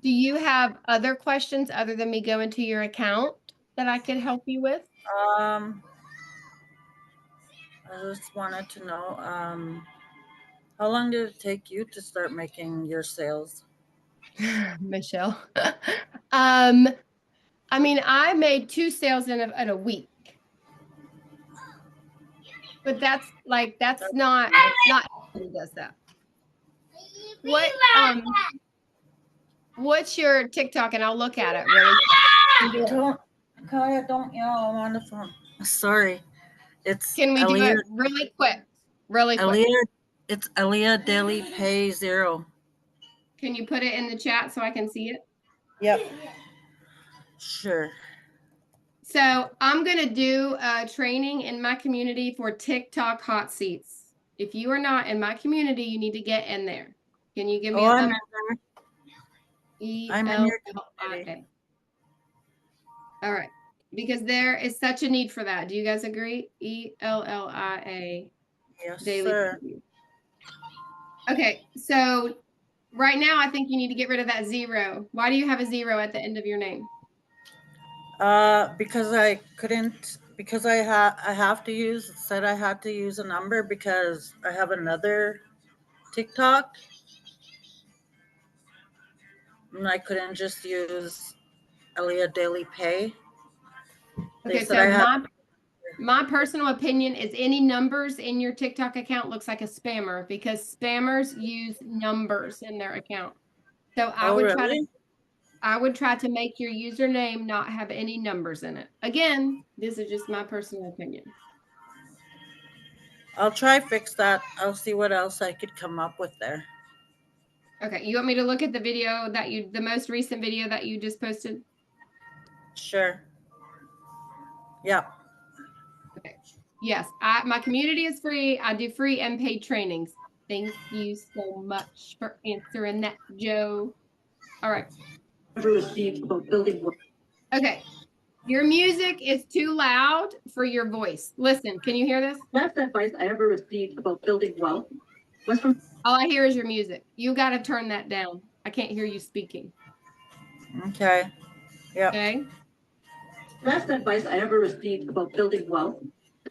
you have other questions other than me going to your account that I could help you with? I just wanted to know, how long did it take you to start making your sales? Michelle. I mean, I made 2 sales in a week. But that's not everybody does that. What's your TikTok, and I'll look at it really. Kaya, don't yell. I'm on the phone. Sorry. Can we do it really quick? Really quick. It's Elia Daily Pay 0. Can you put it in the chat so I can see it? Yep. Sure. So I'm going to do a training in my community for TikTok hot seats. If you are not in my community, you need to get in there. Can you give me a thumbs up? I'm in your community. All right. Because there is such a need for that. Do you guys agree? ELLIA. Yes, Daily sir. preview. Okay. So right now, I think you need to get rid of that 0. Why do you have a 0 at the end of your name? Because I couldn't, because I have to use, said I had to use a number because I have another TikTok. And I couldn't just use Elia Daily Pay. Okay, so my personal opinion is any numbers in your TikTok account looks like a spammer because spammers use numbers in their account. So I would try to make your username not have any numbers in it. Again, this is just my personal opinion. I'll try fix that. I'll see what else I could come up with there. Okay, you want me to look at the video the most recent video that you just posted? Sure. Yeah. Okay. Yes, my community is free. I do free and paid trainings. Thank you so much for answering that, Joe. All right. Okay. Your music is too loud for your voice. Listen, can you hear this? Best advice I ever received about building wealth was from. All I hear is your music. You got to turn that down. I can't hear you speaking. Okay. Yeah. Okay. Best advice I ever received about building wealth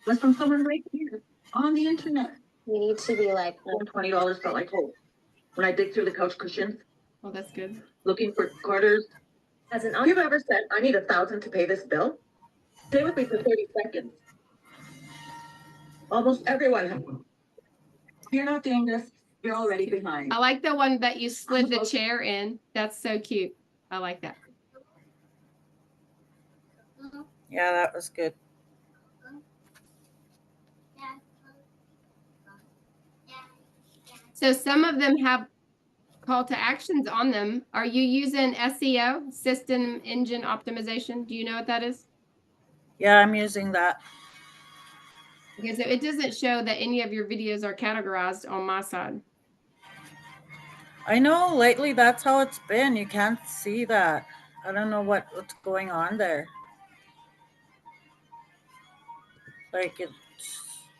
was from someone right here on the internet. You need to be like, $20 felt like hope. When I dig through the couch cushions, Well, that's good. Looking for quarters. Has an you've ever said, I need 1,000 to pay this bill? Stay with me for 30 seconds. Almost everyone. If you're not doing this, you're already behind. I like the one that you slid the chair in. That's so cute. I like that. Yeah, that was good. So some of them have call to actions on them. Are you using SEO, system engine optimization? Do you know what that is? Yeah, I'm using that. Okay, so it doesn't show that any of your videos are categorized on my side. I know lately that's how it's been. You can't see that. I don't know what's going on there. Like it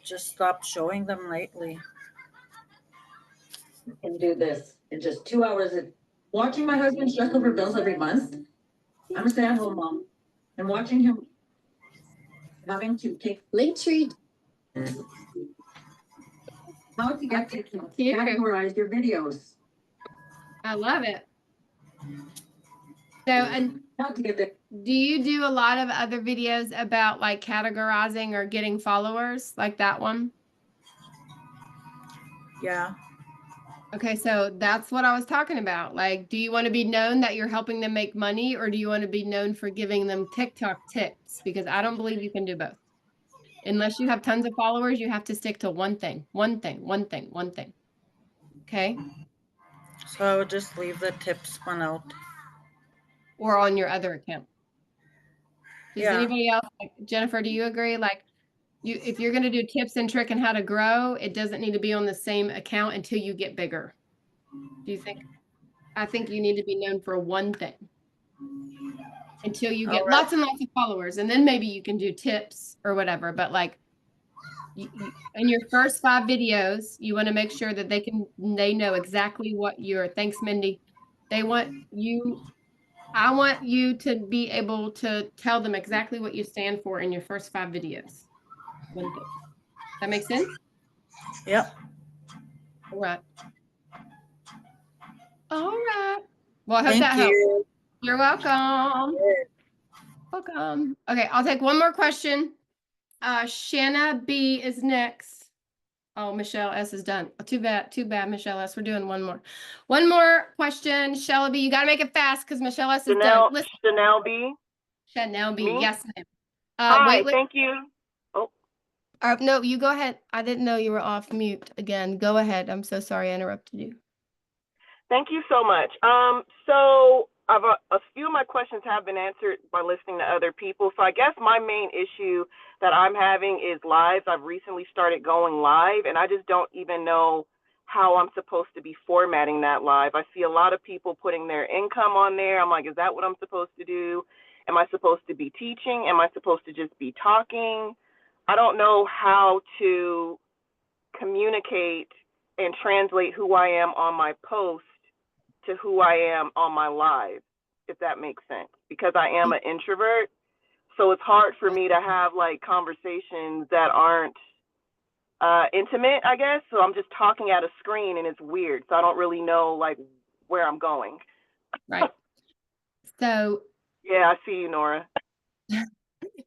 just stopped showing them lately. And do this in just 2 hours. Watching my husband stress over bills every month. I'm a stay-at-home mom, and watching him having to take Linktree. how to get to categorize your videos. I love it. So, and How to get there. do you do a lot of other videos about like categorizing or getting followers like that one? Yeah. Okay, so that's what I was talking about. Like, do you want to be known that you're helping them make money, or do you want to be known for giving them TikTok tips? Because I don't believe you can do both. Unless you have tons of followers, you have to stick to one thing, one thing, one thing, one thing. Okay? So I would just leave the tips one out. Or on your other account. Does Yeah. anybody else, like Jennifer, do you agree? Like, if you're going to do tips and trick and how to grow, it doesn't need to be on the same account until you get bigger. Do you think? I think you need to be known for one thing until you get lots and lots of followers, and then maybe you can do tips or whatever. But like in your first 5 videos, you want to make sure that they know exactly what you're. Thanks, Mindy. I want you to be able to tell them exactly what you stand for in your first 5 videos. One thing. That makes sense? Yep. All right. All right. Well, I hope Thank that helps. you. You're welcome. Welcome. Okay, I'll take one more question. Shanna B is next. Oh, Michelle S is done. Too bad, Michelle S. We're doing one more. One more question. Shelly B, you got to make it fast because Michelle S is done. Listen. Chanel B. Chanel B, Me? yes, ma'am. Hi, thank you. Oh. No, you go ahead. I didn't know you were off mute again. Go ahead. I'm so sorry I interrupted you. Thank you so much. So I've a few of my questions have been answered by listening to other people. So I guess my main issue that I'm having is lives. I've recently started going live, and I just don't even know how I'm supposed to be formatting that live. I see a lot of people putting their income on there. I'm like, is that what I'm supposed to do? Am I supposed to be teaching? Am I supposed to just be talking? I don't know how to communicate and translate who I am on my post to who I am on my live, if that makes sense, because I am an introvert. So it's hard for me to have like conversations that aren't intimate, I guess. So I'm just talking at a screen and it's weird. So I don't really know like where I'm going. Right. So yeah, I see you, Nora.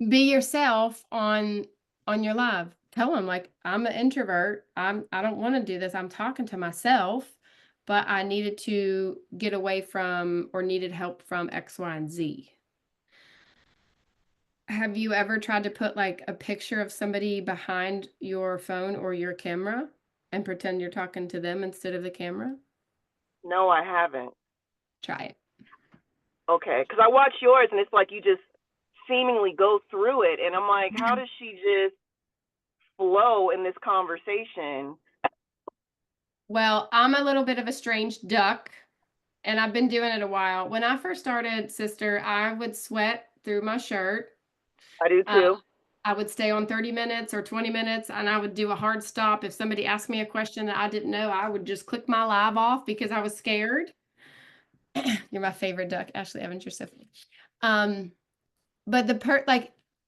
Be yourself on your live. Tell them like, I'm an introvert. I don't want to do this. I'm talking to myself, but I needed to get away from or needed help from X, Y, and Z. Have you ever tried to put like a picture of somebody behind your phone or your camera and pretend you're talking to them instead of the camera? No, I haven't. Try it. Okay, because I watch yours and it's like you just seemingly go through it, and I'm like, how does she just flow in this conversation? Well, I'm a little bit of a strange duck, and I've been doing it a while. When I first started, sister, I would sweat through my shirt. I do too. I would stay on 30 minutes or 20 minutes, and I would do a hard stop. If somebody asked me a question that I didn't know, I would just click my live off because I was scared. You're my favorite duck, Ashley Evans. You're so funny. But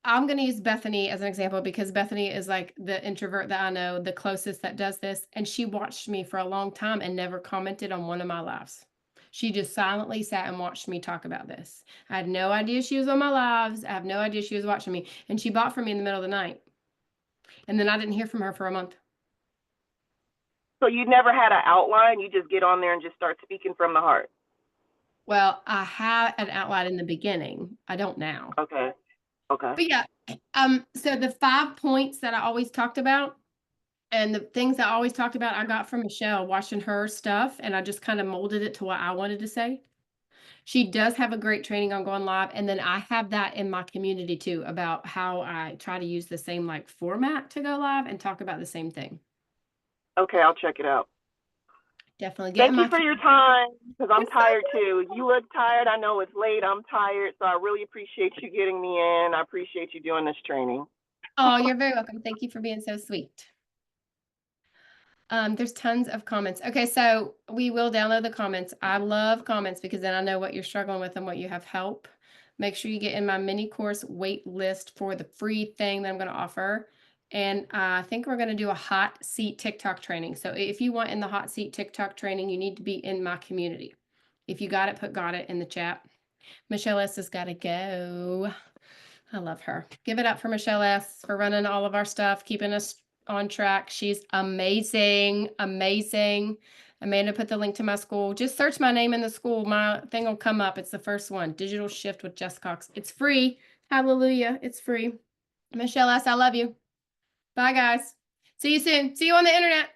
I'm going to use Bethany as an example because Bethany is like the introvert that I know, the closest that does this. And she watched me for a long time and never commented on one of my lives. She just silently sat and watched me talk about this. I had no idea she was on my lives. I have no idea she was watching me. And she bought from me in the middle of the night. And then I didn't hear from her for a month. So you never had an outline? You just get on there and just start speaking from the heart? Well, I had an outline in the beginning. I don't now. Okay. Okay. But yeah, so the 5 points that I always talked about and the things I always talked about, I got from Michelle watching her stuff, and I just kind of molded it to what I wanted to say. She does have a great training on going live, and then I have that in my community too about how I try to use the same like format to go live and talk about the same thing. Okay, I'll check it out. Definitely get Thank you for your time, because I'm tired too. You look tired. I know it's late. I'm tired, so I really appreciate you getting me in. I appreciate you doing this training. Oh, you're very welcome. Thank you for being so sweet. There's tons of comments. Okay, so we will download the comments. I love comments because then I know what you're struggling with and what you have help. Make sure you get in my mini course wait list for the free thing that I'm going to offer. And I think we're going to do a hot seat TikTok training. So if you want in the hot seat TikTok training, you need to be in my community. If you got it, put got it in the chat. Michelle S. has got to go. I love her. Give it up for Michelle S. for running all of our stuff, keeping us on track. She's amazing, amazing. Amanda put the link to my school. Just search my name in the school. My thing will come up. It's the first one, Digital Shift with Jess Cox. It's free. Hallelujah. It's free. Michelle S., I love you. Bye, guys. See you soon. See you on the internet.